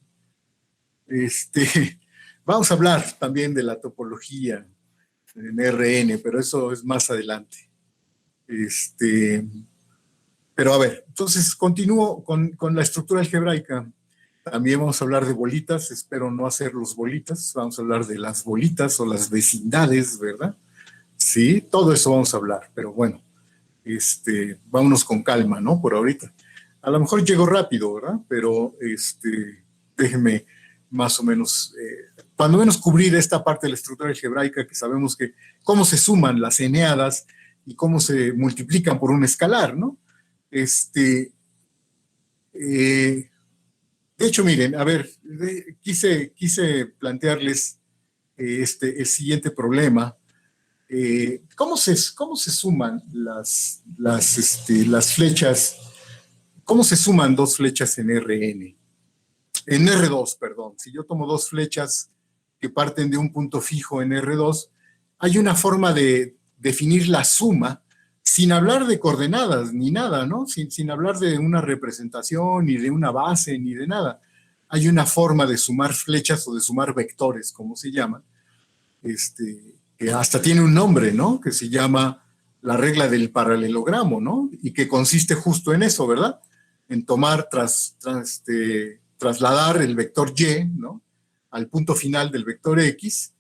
Vamos a hablar también de la topología en Rn, pero eso es más adelante. Pero a ver, entonces continúo con la estructura algebraica. También vamos a hablar de bolitas, espero no hacer los bolitas, vamos a hablar de las bolitas o las vecindades, ¿verdad? Sí, todo eso vamos a hablar, pero bueno, vámonos con calma, ¿no? Por ahorita. A lo mejor llego rápido, ¿verdad? Pero déjenme más o menos, cuando menos cubrir esta parte de la estructura algebraica, que sabemos que cómo se suman las eneadas y cómo se multiplican por un escalar, ¿no? De hecho, miren, a ver, quise plantearles el siguiente problema. ¿Cómo se suman las flechas? ¿Cómo se suman dos flechas en Rn? En R2, perdón. Si yo tomo dos flechas que parten de un punto fijo en R2, hay una forma de definir la suma sin hablar de coordenadas ni nada, ¿no? Sin hablar de una representación, ni de una base, ni de nada. Hay una forma de sumar flechas o de sumar vectores, como se llama, que hasta tiene un nombre, ¿no? Que se llama la regla del paralelogramo, ¿no? Y que consiste justo en eso, ¿verdad? En tomar, trasladar el vector y, ¿no? Al punto final del vector x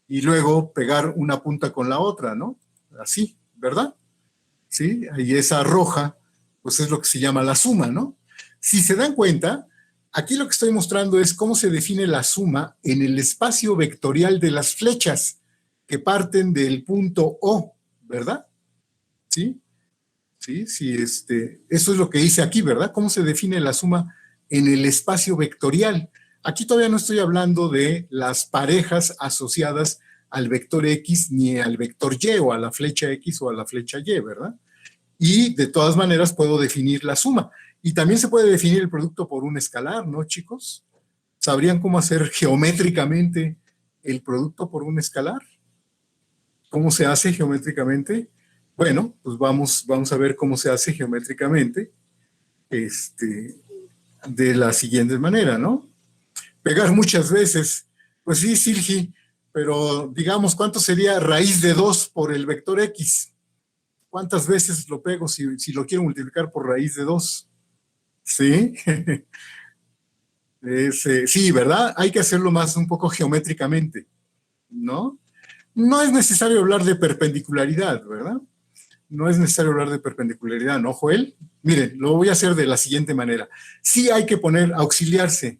y luego pegar una punta con la otra, ¿no? Así, ¿verdad? ¿Sí? Y esa roja, pues es lo que se llama la suma, ¿no? Si se dan cuenta, aquí lo que estoy mostrando es cómo se define la suma en el espacio vectorial de las flechas que parten del punto O, ¿verdad? ¿Sí? Sí, sí, eso es lo que hice aquí, ¿verdad? ¿Cómo se define la suma en el espacio vectorial? Aquí todavía no estoy hablando de las parejas asociadas al vector X ni al vector Y o a la flecha X o a la flecha Y, ¿verdad? Y de todas maneras puedo definir la suma. Y también se puede definir el producto por un escalar, ¿no, chicos? ¿Sabrían cómo hacer geométricamente el producto por un escalar? ¿Cómo se hace geométricamente? Bueno, pues vamos a ver cómo se hace geométricamente de la siguiente manera, ¿no? Pegar muchas veces. Pues sí, Silgi, pero digamos, ¿cuánto sería raíz de 2 por el vector X? ¿Cuántas veces lo pego si lo quiero multiplicar por raíz de 2? ¿Sí? Sí, ¿verdad? Hay que hacerlo más un poco geométricamente, ¿no? No es necesario hablar de perpendicularidad, ¿verdad? No es necesario hablar de perpendicularidad, ¿no, Joel? Miren, lo voy a hacer de la siguiente manera. Sí hay que auxiliarse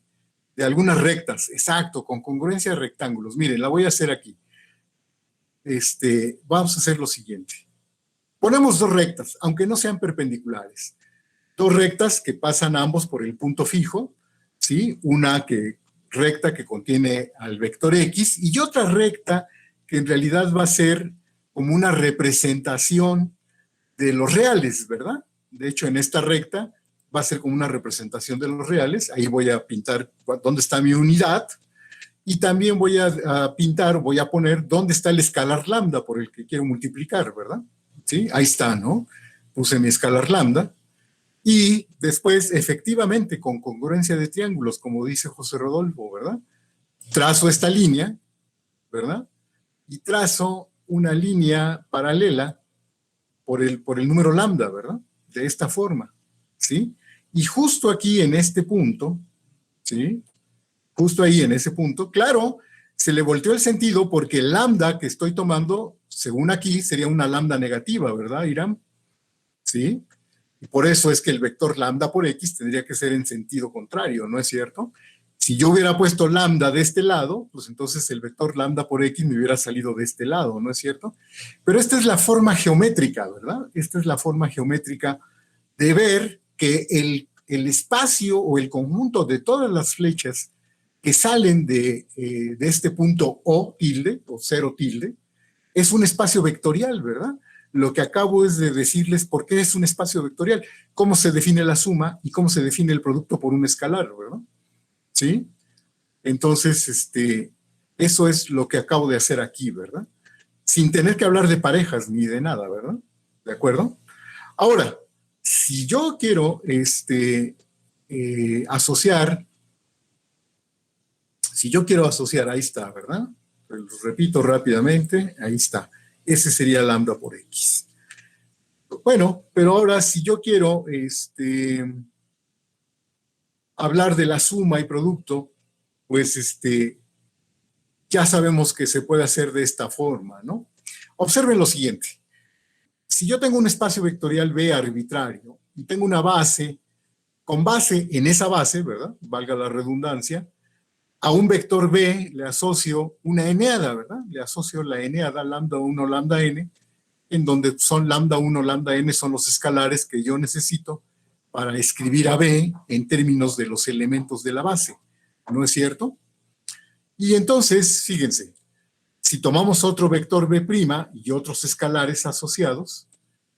de algunas rectas, exacto, con congruencia de rectángulos. Miren, la voy a hacer aquí. Vamos a hacer lo siguiente. Ponemos dos rectas, aunque no sean perpendiculares. Dos rectas que pasan ambos por el punto fijo, ¿sí? Una recta que contiene al vector X y otra recta que en realidad va a ser como una representación de los reales, ¿verdad? De hecho, en esta recta va a ser como una representación de los reales. Ahí voy a pintar dónde está mi unidad y también voy a pintar, voy a poner dónde está el escalar lambda por el que quiero multiplicar, ¿verdad? ¿Sí? Ahí está, ¿no? Puse mi escalar lambda. Y después, efectivamente, con congruencia de triángulos, como dice José Rodolfo, ¿verdad? Trazo esta línea, ¿verdad? Y trazo una línea paralela por el número lambda, ¿verdad? De esta forma, ¿sí? Y justo aquí en este punto, ¿sí? Justo ahí en ese punto, claro, se le volteó el sentido porque el lambda que estoy tomando, según aquí, sería una lambda negativa, ¿verdad, Iram? ¿Sí? Y por eso es que el vector lambda por x tendría que ser en sentido contrario, ¿no es cierto? Si yo hubiera puesto lambda de este lado, pues entonces el vector lambda por x me hubiera salido de este lado, ¿no es cierto? Pero esta es la forma geométrica, ¿verdad? Esta es la forma geométrica de ver que el espacio o el conjunto de todas las flechas que salen de este punto O tilde, o 0 tilde, es un espacio vectorial, ¿verdad? Lo que acabo es de decirles por qué es un espacio vectorial, cómo se define la suma y cómo se define el producto por un escalar, ¿verdad? ¿Sí? Entonces, eso es lo que acabo de hacer aquí, ¿verdad? Sin tener que hablar de parejas ni de nada, ¿verdad? ¿De acuerdo? Ahora, si yo quiero asociar, ahí está, ¿verdad? Lo repito rápidamente, ahí está. Ese sería lambda por x. Bueno, pero ahora si yo quiero hablar de la suma y producto, pues ya sabemos que se puede hacer de esta forma, ¿no? Observen lo siguiente. Si yo tengo un espacio vectorial B arbitrario y tengo una base, con base en esa base, ¿verdad? Valga la redundancia, a un vector B le asocio una eneada, ¿verdad? Le asocio la eneada lambda 1, lambda n, en donde son lambda 1, lambda n son los escalares que yo necesito para escribir a B en términos de los elementos de la base, ¿no es cierto? Y entonces, fíjense, si tomamos otro vector B' y otros escalares asociados,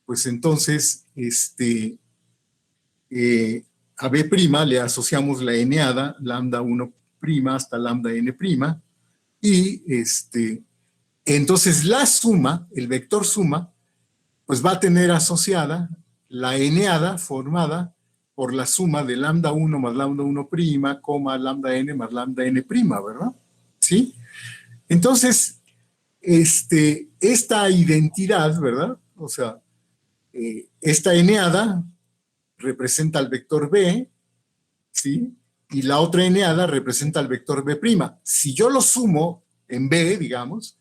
pues entonces a B' le asociamos la eneada, lambda 1' hasta lambda n', y entonces la suma, el vector suma, pues va a tener asociada la eneada formada por la suma de lambda 1 más lambda 1', coma lambda n más lambda n', ¿verdad? ¿Sí? Entonces, esta identidad, ¿verdad? O sea, esta eneada representa al vector B, ¿sí? Y la otra eneada representa al vector B'. Si yo lo sumo en B, digamos,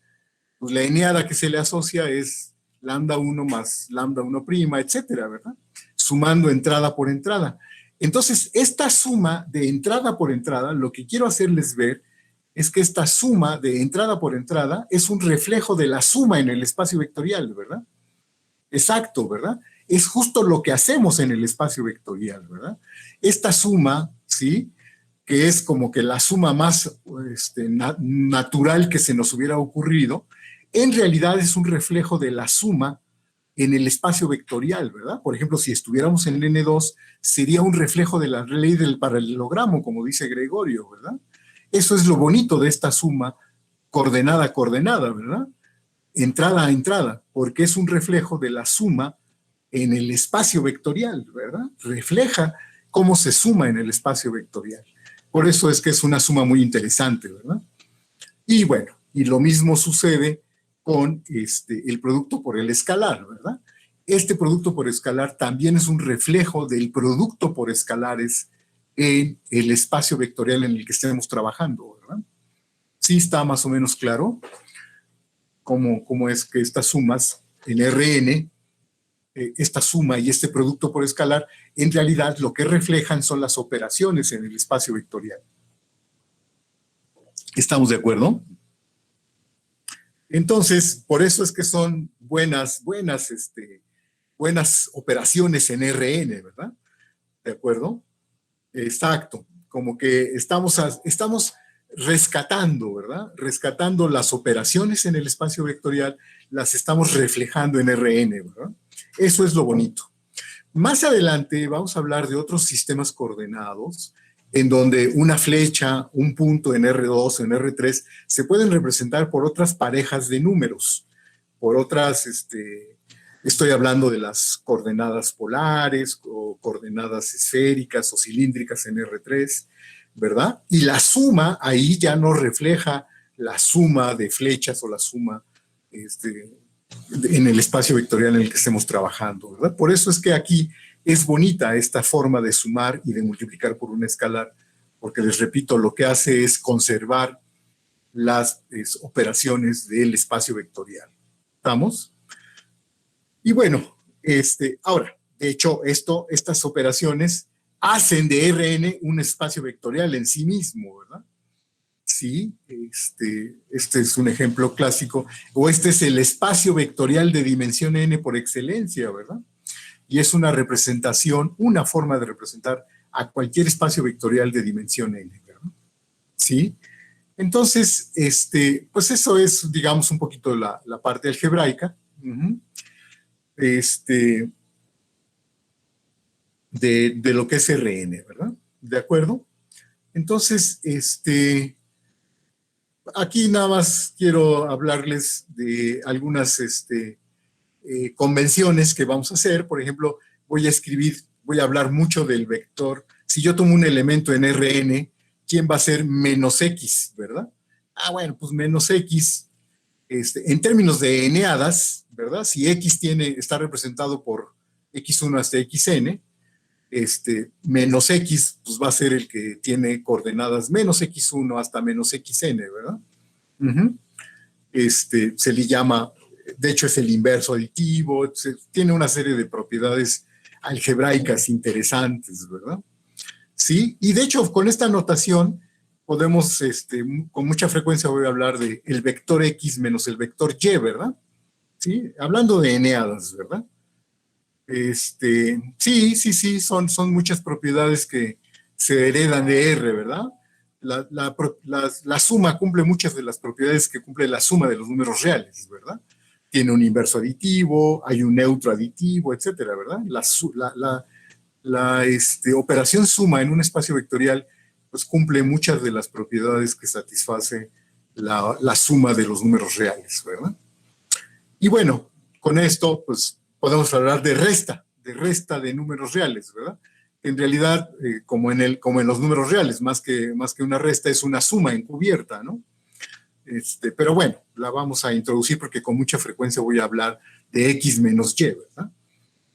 pues la eneada que se le asocia es lambda 1 más lambda 1', etcétera, ¿verdad? Sumando entrada por entrada. Entonces, esta suma de entrada por entrada, lo que quiero hacerles ver es que esta suma de entrada por entrada es un reflejo de la suma en el espacio vectorial, ¿verdad? Exacto, ¿verdad? Es justo lo que hacemos en el espacio vectorial, ¿verdad? Esta suma, ¿sí? Que es como que la suma más natural que se nos hubiera ocurrido, en realidad es un reflejo de la suma en el espacio vectorial, ¿verdad? Por ejemplo, si estuviéramos en el N2, sería un reflejo de la ley del paralelogramo, como dice Gregorio, ¿verdad? Eso es lo bonito de esta suma coordenada a coordenada, ¿verdad? Entrada a entrada, porque es un reflejo de la suma en el espacio vectorial, ¿verdad? Refleja cómo se suma en el espacio vectorial. Por eso es que es una suma muy interesante, ¿verdad? Y bueno, y lo mismo sucede con el producto por el escalar, ¿verdad? Este producto por escalar también es un reflejo del producto por escalares en el espacio vectorial en el que estemos trabajando, ¿verdad? Sí está más o menos claro cómo es que estas sumas en Rn, esta suma y este producto por escalar, en realidad lo que reflejan son las operaciones en el espacio vectorial. ¿Estamos de acuerdo? Entonces, por eso es que son buenas operaciones en Rn, ¿verdad? ¿De acuerdo? Exacto. Como que estamos rescatando, ¿verdad? Rescatando las operaciones en el espacio vectorial, las estamos reflejando en Rn, ¿verdad? Eso es lo bonito. Más adelante vamos a hablar de otros sistemas coordenados en donde una flecha, un punto en R2 o en R3 se pueden representar por otras parejas de números, por otras, estoy hablando de las coordenadas polares o coordenadas esféricas o cilíndricas en R3, ¿verdad? Y la suma ahí ya no refleja la suma de flechas o la suma en el espacio vectorial en el que estemos trabajando, ¿verdad? Por eso es que aquí es bonita esta forma de sumar y de multiplicar por un escalar, porque les repito, lo que hace es conservar las operaciones del espacio vectorial. ¿Estamos? Y bueno, ahora, de hecho, estas operaciones hacen de Rn un espacio vectorial en sí mismo, ¿verdad? Sí, este es un ejemplo clásico, o este es el espacio vectorial de dimensión n por excelencia, ¿verdad? Y es una representación, una forma de representar a cualquier espacio vectorial de dimensión n, ¿verdad? Sí. Entonces, pues eso es, digamos, un poquito la parte algebraica. De lo que es Rn, ¿verdad? ¿De acuerdo? Entonces, aquí nada más quiero hablarles de algunas convenciones que vamos a hacer. Por ejemplo, voy a hablar mucho del vector. Si yo tomo un elemento en Rn, ¿quién va a ser menos x, verdad? Ah, bueno, pues menos x, en términos de eneadas, ¿verdad? Si x está representado por x1 hasta xn, menos x, pues va a ser el que tiene coordenadas menos x1 hasta menos xn, ¿verdad? Se le llama, de hecho es el inverso aditivo, tiene una serie de propiedades algebraicas interesantes, ¿verdad? Sí, y de hecho con esta notación podemos, con mucha frecuencia voy a hablar de el vector x menos el vector y, ¿verdad? Sí, hablando de eneadas, ¿verdad? Sí, son muchas propiedades que se heredan de R, ¿verdad? La suma cumple muchas de las propiedades que cumple la suma de los números reales, ¿verdad? Tiene un inverso aditivo, hay un neutro aditivo, etcétera, ¿verdad? La operación suma en un espacio vectorial pues cumple muchas de las propiedades que satisface la suma de los números reales, ¿verdad? Y bueno, con esto pues podemos hablar de resta de números reales, ¿verdad? En realidad, como en los números reales, más que una resta es una suma encubierta, ¿no? Pero bueno, la vamos a introducir porque con mucha frecuencia voy a hablar de x menos y, ¿verdad?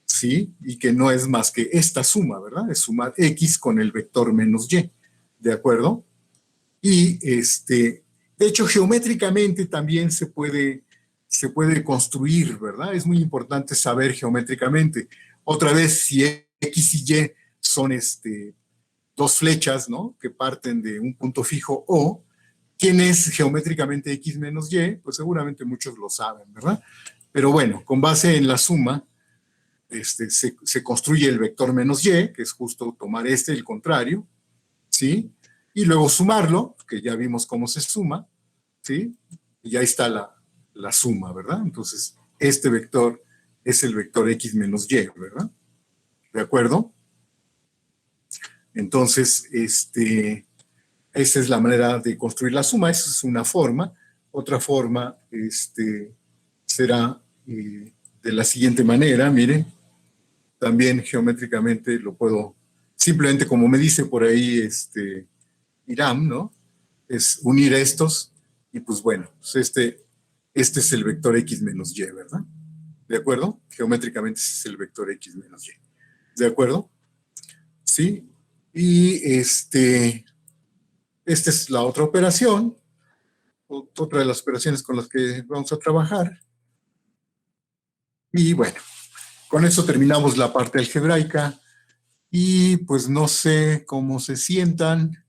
Sí, y que no es más que esta suma, ¿verdad? Es sumar x con el vector menos y, ¿de acuerdo? Y de hecho, geométricamente también se puede construir, ¿verdad? Es muy importante saber geométricamente. Otra vez, si x y y son dos flechas, ¿no? Que parten de un punto fijo O, ¿quién es geométricamente x menos y? Pues seguramente muchos lo saben, ¿verdad? Pero bueno, con base en la suma, se construye el vector menos y, que es justo tomar el contrario, ¿sí? Y luego sumarlo, que ya vimos cómo se suma, ¿sí? Y ya está la suma, ¿verdad? Entonces, este vector es el vector x menos y, ¿verdad? ¿De acuerdo? Entonces, esa es la manera de construir la suma, esa es una forma. Otra forma será de la siguiente manera, miren, también geométricamente lo puedo, simplemente como me dice por ahí Hiram, ¿no? Es unir estos y pues bueno, pues este es el vector x menos y, ¿verdad? ¿De acuerdo? Geométricamente ese es el vector x menos y. ¿De acuerdo? ¿Sí? Y esta es la otra operación, otra de las operaciones con las que vamos a trabajar. Y bueno, con eso terminamos la parte algebraica y pues no sé cómo se sientan,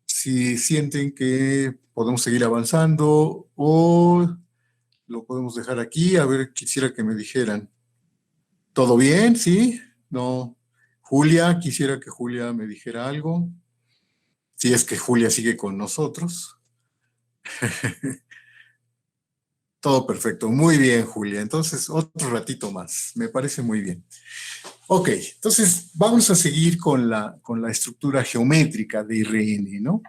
si sienten que podemos seguir avanzando o lo podemos dejar aquí. A ver, quisiera que me dijeran. ¿Todo bien? ¿Sí? No. Julia, quisiera que Julia me dijera algo. Si es que Julia sigue con nosotros. Todo perfecto. Muy bien, Julia. Entonces, otro ratito más. Me parece muy bien. Ok, entonces vamos a seguir con la estructura geométrica de RN, ¿no?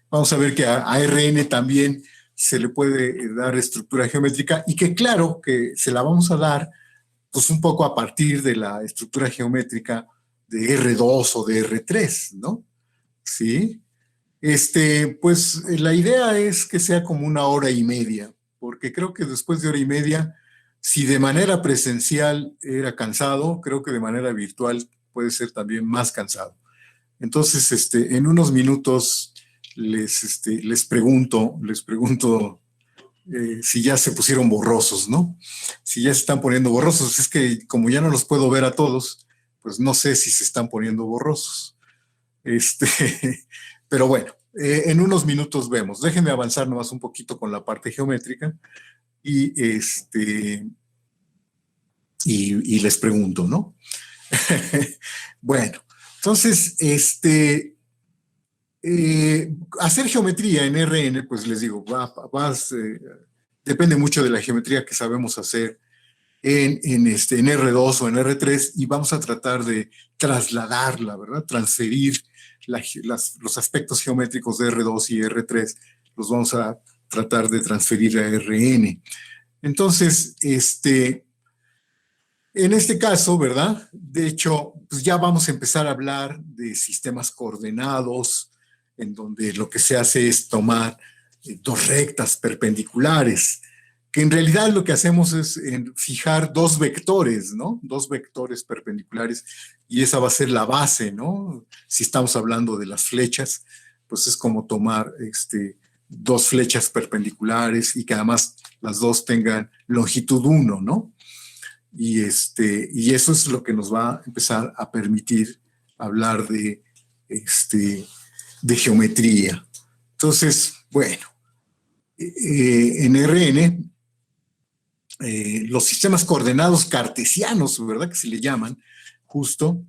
Vamos a ver que a RN también se le puede dar estructura geométrica y que claro que se la vamos a dar pues un poco a partir de la estructura geométrica de R2 o de R3, ¿no? Sí. Pues la idea es que sea como una hora y media, porque creo que después de hora y media, si de manera presencial era cansado, creo que de manera virtual puede ser también más cansado. Entonces, en unos minutos les pregunto si ya se pusieron borrosos, ¿no? Si ya se están poniendo borrosos. Es que como ya no los puedo ver a todos, pues no sé si se están poniendo borrosos. Este, pero bueno, en unos minutos vemos. Déjenme avanzar nomás un poquito con la parte geométrica y, y les pregunto, ¿no? Bueno, entonces, hacer geometría en RN, pues les digo, depende mucho de la geometría que sabemos hacer en R2 o en R3 y vamos a tratar de trasladarla, ¿verdad? Transferir los aspectos geométricos de R2 y R3, los vamos a tratar de transferir a RN. Entonces, en este caso, ¿verdad? De hecho, pues ya vamos a empezar a hablar de sistemas coordenados, en donde lo que se hace es tomar dos rectas perpendiculares, que en realidad lo que hacemos es fijar dos vectores, ¿no? Dos vectores perpendiculares, y esa va a ser la base, ¿no? Si estamos hablando de las flechas, pues es como tomar dos flechas perpendiculares y que además las dos tengan longitud 1, ¿no? Y eso es lo que nos va a empezar a permitir hablar de geometría. Entonces, bueno, en RN, los sistemas coordenados cartesianos, ¿verdad? Que se le llaman, justo,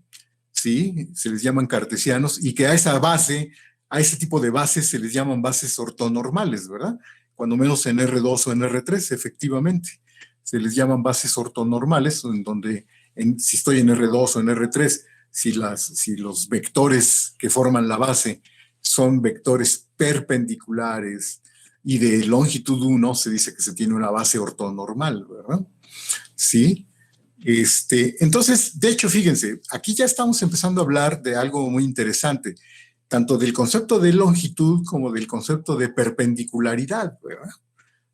¿sí? Se les llaman cartesianos y que a esa base, a ese tipo de bases se les llaman bases ortonormales, ¿verdad? Cuando menos en R2 o en R3, efectivamente. Se les llaman bases ortonormales, en donde si estoy en R2 o en R3, si los vectores que forman la base son vectores perpendiculares y de longitud 1, se dice que se tiene una base ortonormal, ¿verdad? Sí. Entonces, de hecho, fíjense, aquí ya estamos empezando a hablar de algo muy interesante, tanto del concepto de longitud como del concepto de perpendicularidad, ¿verdad?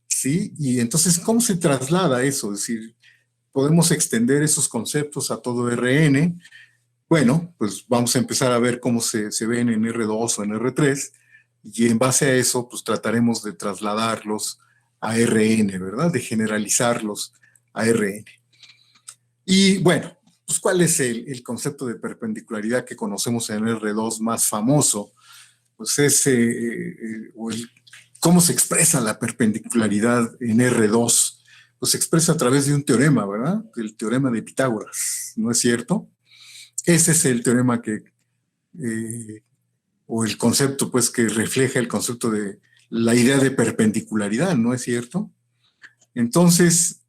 Sí, y entonces, ¿cómo se traslada eso? Es decir, ¿podemos extender esos conceptos a todo RN? Bueno, pues vamos a empezar a ver cómo se ven en R2 o en R3, y en base a eso, pues trataremos de trasladarlos a RN, ¿verdad? De generalizarlos a RN. Y bueno, pues ¿cuál es el concepto de perpendicularidad que conocemos en R2 más famoso? Pues es, ¿cómo se expresa la perpendicularidad en R2? Pues se expresa a través de un teorema, ¿verdad? El teorema de Pitágoras, ¿no es cierto? Ese es el teorema eh, o el concepto, pues, que refleja el concepto de la idea de perpendicularidad, ¿no es cierto? Entonces,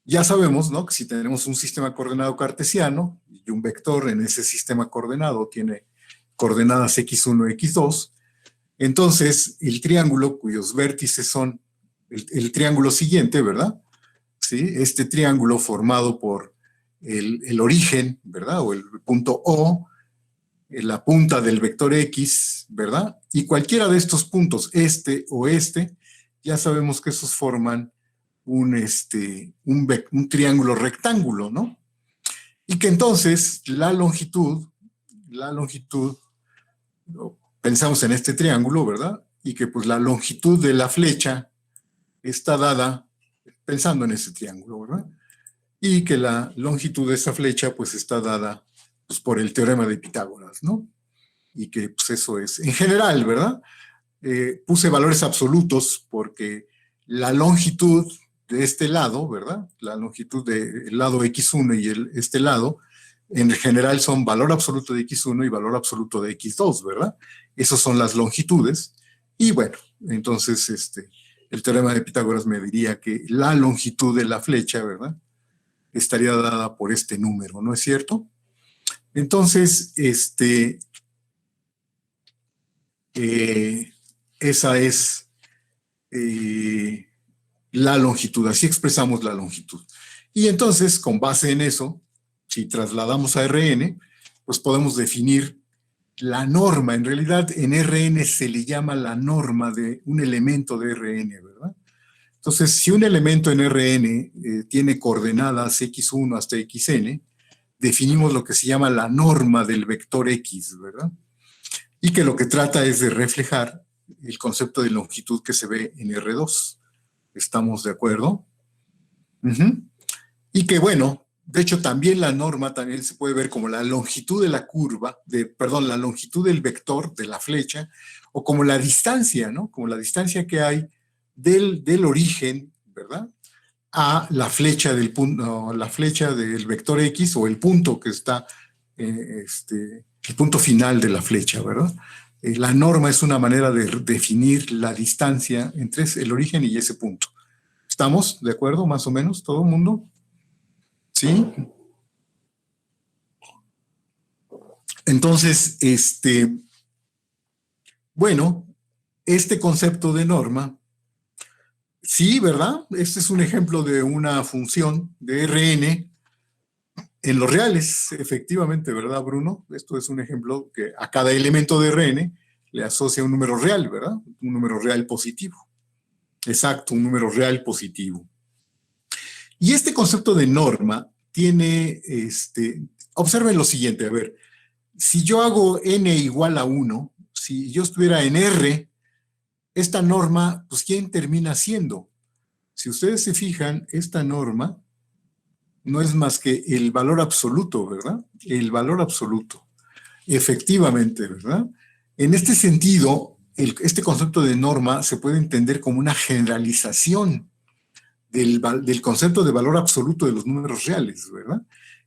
ya sabemos, ¿no? Que si tenemos un sistema coordenado cartesiano y un vector en ese sistema coordenado tiene coordenadas x1, x2, entonces el triángulo cuyos vértices son el triángulo siguiente, ¿verdad? ¿Sí? Este triángulo formado por el origen, ¿verdad? O el punto O, la punta del vector X, ¿verdad? Y cualquiera de estos puntos, este o este, ya sabemos que esos forman un triángulo rectángulo, ¿no? Y que entonces la longitud, pensamos en este triángulo, ¿verdad? Y que pues la longitud de la flecha está dada pensando en ese triángulo, ¿verdad? Y que la longitud de esa flecha pues está dada pues, por el teorema de Pitágoras, ¿no? Y que pues eso es, en general, ¿verdad? Puse valores absolutos porque la longitud de este lado, ¿verdad? La longitud del lado x1 y este lado, en general son valor absoluto de x1 y valor absoluto de x2, ¿verdad? Esas son las longitudes. Y bueno, entonces el teorema de Pitágoras me diría que la longitud de la flecha, ¿verdad? Estaría dada por este número, ¿no es cierto? Entonces, esa es la longitud, así expresamos la longitud. Y entonces, con base en eso, si trasladamos a Rn, pues podemos definir la norma. En realidad, en Rn se le llama la norma de un elemento de Rn, ¿verdad? Entonces, si un elemento en Rn tiene coordenadas x1 hasta xn, definimos lo que se llama la norma del vector x, ¿verdad? Y que lo que trata es de reflejar el concepto de longitud que se ve en R2. ¿Estamos de acuerdo? Y que bueno, de hecho también la norma también se puede ver como la longitud de la curva, la longitud del vector de la flecha, o como la distancia, ¿no? Como la distancia que hay del origen, ¿verdad? A la flecha del punto, la flecha del vector X o el punto que está, el punto final de la flecha, ¿verdad? La norma es una manera de definir la distancia entre el origen y ese punto. ¿Estamos de acuerdo, más o menos, todo el mundo? ¿Sí? Entonces, bueno, este concepto de norma, sí, ¿verdad? Este es un ejemplo de una función de Rn en los reales, efectivamente, ¿verdad, Bruno? Esto es un ejemplo que a cada elemento de Rn le asocia un número real, ¿verdad? Un número real positivo. Exacto, un número real positivo. Y este concepto de norma tiene, observen lo siguiente, a ver, si yo hago n igual a 1, si yo estuviera en R, esta norma, pues ¿quién termina siendo? Si ustedes se fijan, esta norma no es más que el valor absoluto, ¿verdad? El valor absoluto. Efectivamente, ¿verdad? En este sentido, este concepto de norma se puede entender como una generalización del concepto de valor absoluto de los números reales, ¿verdad?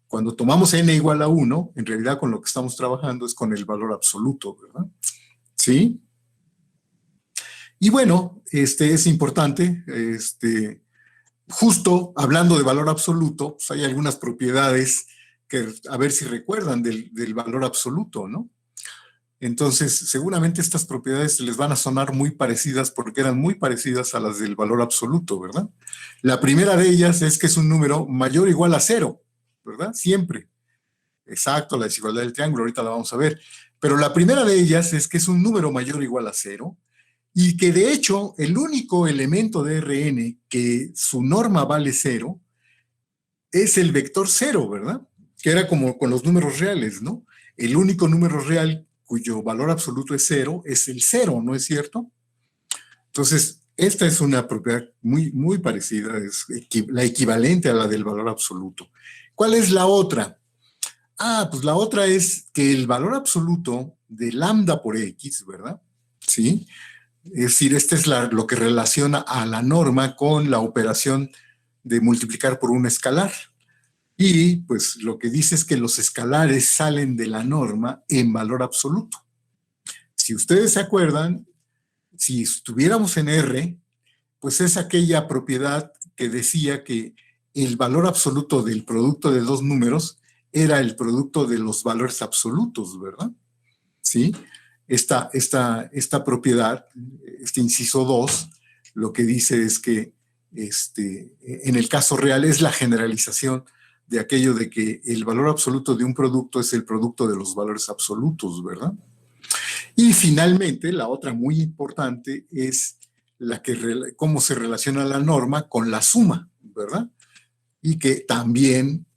Cuando tomamos n igual a 1, en realidad con lo que estamos trabajando es con el valor absoluto, ¿verdad? ¿Sí? Y bueno, es importante, justo hablando de valor absoluto, pues hay algunas propiedades que a ver si recuerdan del valor absoluto, ¿no? Entonces, seguramente estas propiedades les van a sonar muy parecidas porque eran muy parecidas a las del valor absoluto, ¿verdad? La primera de ellas es que es un número mayor o igual a 0, ¿verdad? Siempre. Exacto, la desigualdad del triángulo, ahorita la vamos a ver. Pero la primera de ellas es que es un número mayor o igual a 0 y que de hecho el único elemento de Rn que su norma vale 0 es el vector 0, ¿verdad? Que era como con los números reales, ¿no? El único número real cuyo valor absoluto es 0 es el 0, ¿no es cierto? Entonces, esta es una propiedad muy, muy parecida, es la equivalente a la del valor absoluto. ¿Cuál es la otra? Pues la otra es que el valor absoluto de lambda por x, ¿verdad? ¿Sí? Es decir, este es lo que relaciona a la norma con la operación de multiplicar por un escalar. Y pues lo que dice es que los escalares salen de la norma en valor absoluto. Si ustedes se acuerdan, si estuviéramos en R, pues es aquella propiedad que decía que el valor absoluto del producto de dos números era el producto de los valores absolutos, ¿verdad? ¿Sí? Esta propiedad, este inciso 2, lo que dice es que en el caso real es la generalización de aquello de que el valor absoluto de un producto es el producto de los valores absolutos, ¿verdad? Y finalmente, la otra muy importante es cómo se relaciona la norma con la suma, ¿verdad? Y que también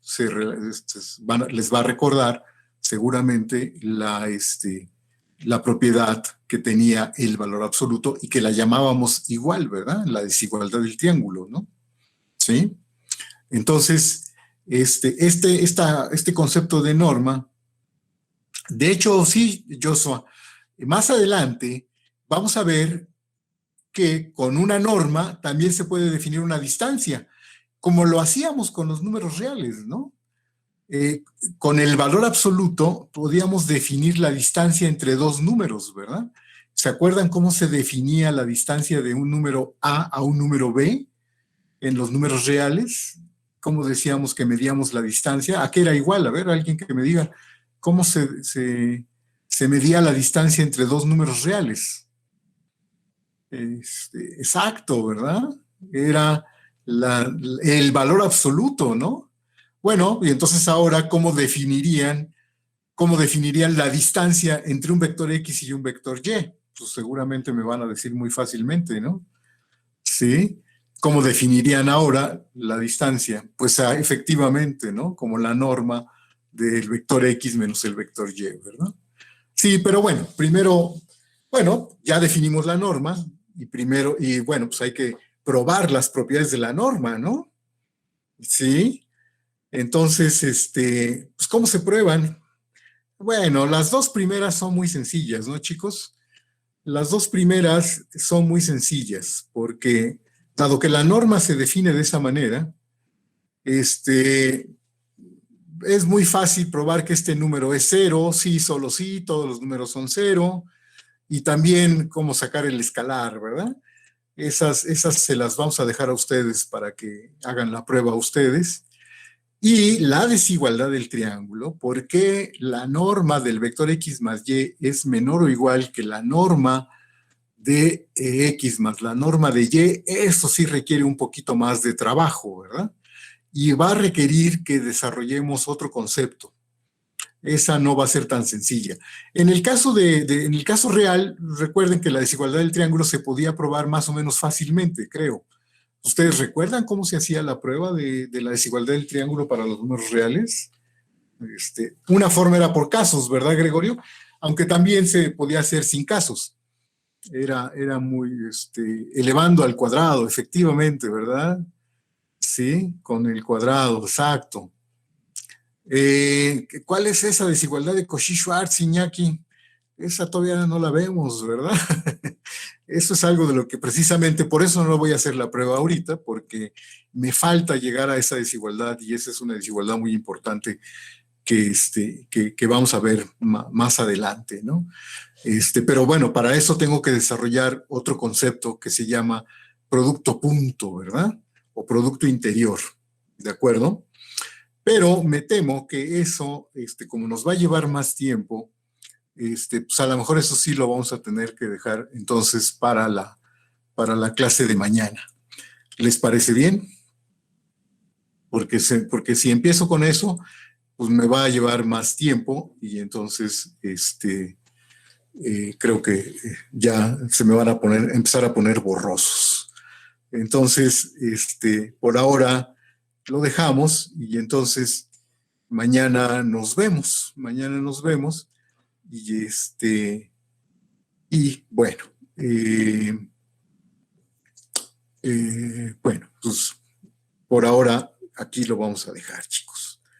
les va a recordar seguramente la propiedad que tenía el valor absoluto y que la llamábamos igual, ¿verdad? La desigualdad del triángulo, ¿no? ¿Sí? Entonces, este concepto de norma, de hecho, sí, Joshua, más adelante vamos a ver que con una norma también se puede definir una distancia, como lo hacíamos con los números reales, ¿no? Con el valor absoluto podíamos definir la distancia entre dos números, ¿verdad? ¿Se acuerdan cómo se definía la distancia de un número a un número B en los números reales? ¿Cómo decíamos que medíamos la distancia? ¿A qué era igual? A ver, alguien que me diga cómo se medía la distancia entre dos números reales. Exacto, ¿verdad? Era el valor absoluto, ¿no? Bueno, y entonces ahora, ¿cómo definirían la distancia entre un vector X y un vector Y? Pues seguramente me van a decir muy fácilmente, ¿no? Sí. ¿Cómo definirían ahora la distancia? Pues efectivamente, ¿no? Como la norma del vector X menos el vector Y, ¿verdad? Sí, pero bueno, primero, bueno, ya definimos la norma y bueno, pues hay que probar las propiedades de la norma, ¿no? Sí. Entonces, pues ¿cómo se prueban? Bueno, las dos primeras son muy sencillas, ¿no, chicos? Las dos primeras son muy sencillas porque, dado que la norma se define de esa manera, es muy fácil probar que este número es cero, sí, solo sí, todos los números son cero, y también cómo sacar el escalar, ¿verdad? Esas se las vamos a dejar a ustedes para que hagan la prueba a ustedes. Y la desigualdad del triángulo, ¿por qué la norma del vector x más y es menor o igual que la norma de x más la norma de y? Eso sí requiere un poquito más de trabajo, ¿verdad? Y va a requerir que desarrollemos otro concepto. Esa no va a ser tan sencilla. En el caso real, recuerden que la desigualdad del triángulo se podía probar más o menos fácilmente, creo. ¿Ustedes recuerdan cómo se hacía la prueba de la desigualdad del triángulo para los números reales? Una forma era por casos, ¿verdad, Gregorio? Aunque también se podía hacer sin casos. Era muy elevando al cuadrado, efectivamente, ¿verdad? Sí, con el cuadrado, exacto. ¿Cuál es esa desigualdad de Cauchy-Schwarz, Iñaki? Esa todavía no la vemos, ¿verdad? Eso es algo de lo que precisamente, por eso no voy a hacer la prueba ahorita, porque me falta llegar a esa desigualdad y esa es una desigualdad muy importante que vamos a ver más adelante, ¿no? Pero bueno, para eso tengo que desarrollar otro concepto que se llama producto punto, ¿verdad? O producto interior, ¿de acuerdo? Pero me temo que eso, como nos va a llevar más tiempo, pues a lo mejor eso sí lo vamos a tener que dejar entonces para la clase de mañana. ¿Les parece bien? Porque si empiezo con eso, pues me va a llevar más tiempo y entonces creo que ya se me van a empezar a poner borrosos. Entonces, por ahora lo dejamos y entonces mañana nos vemos y bueno, bueno, pues por ahora aquí lo vamos a dejar, chicos.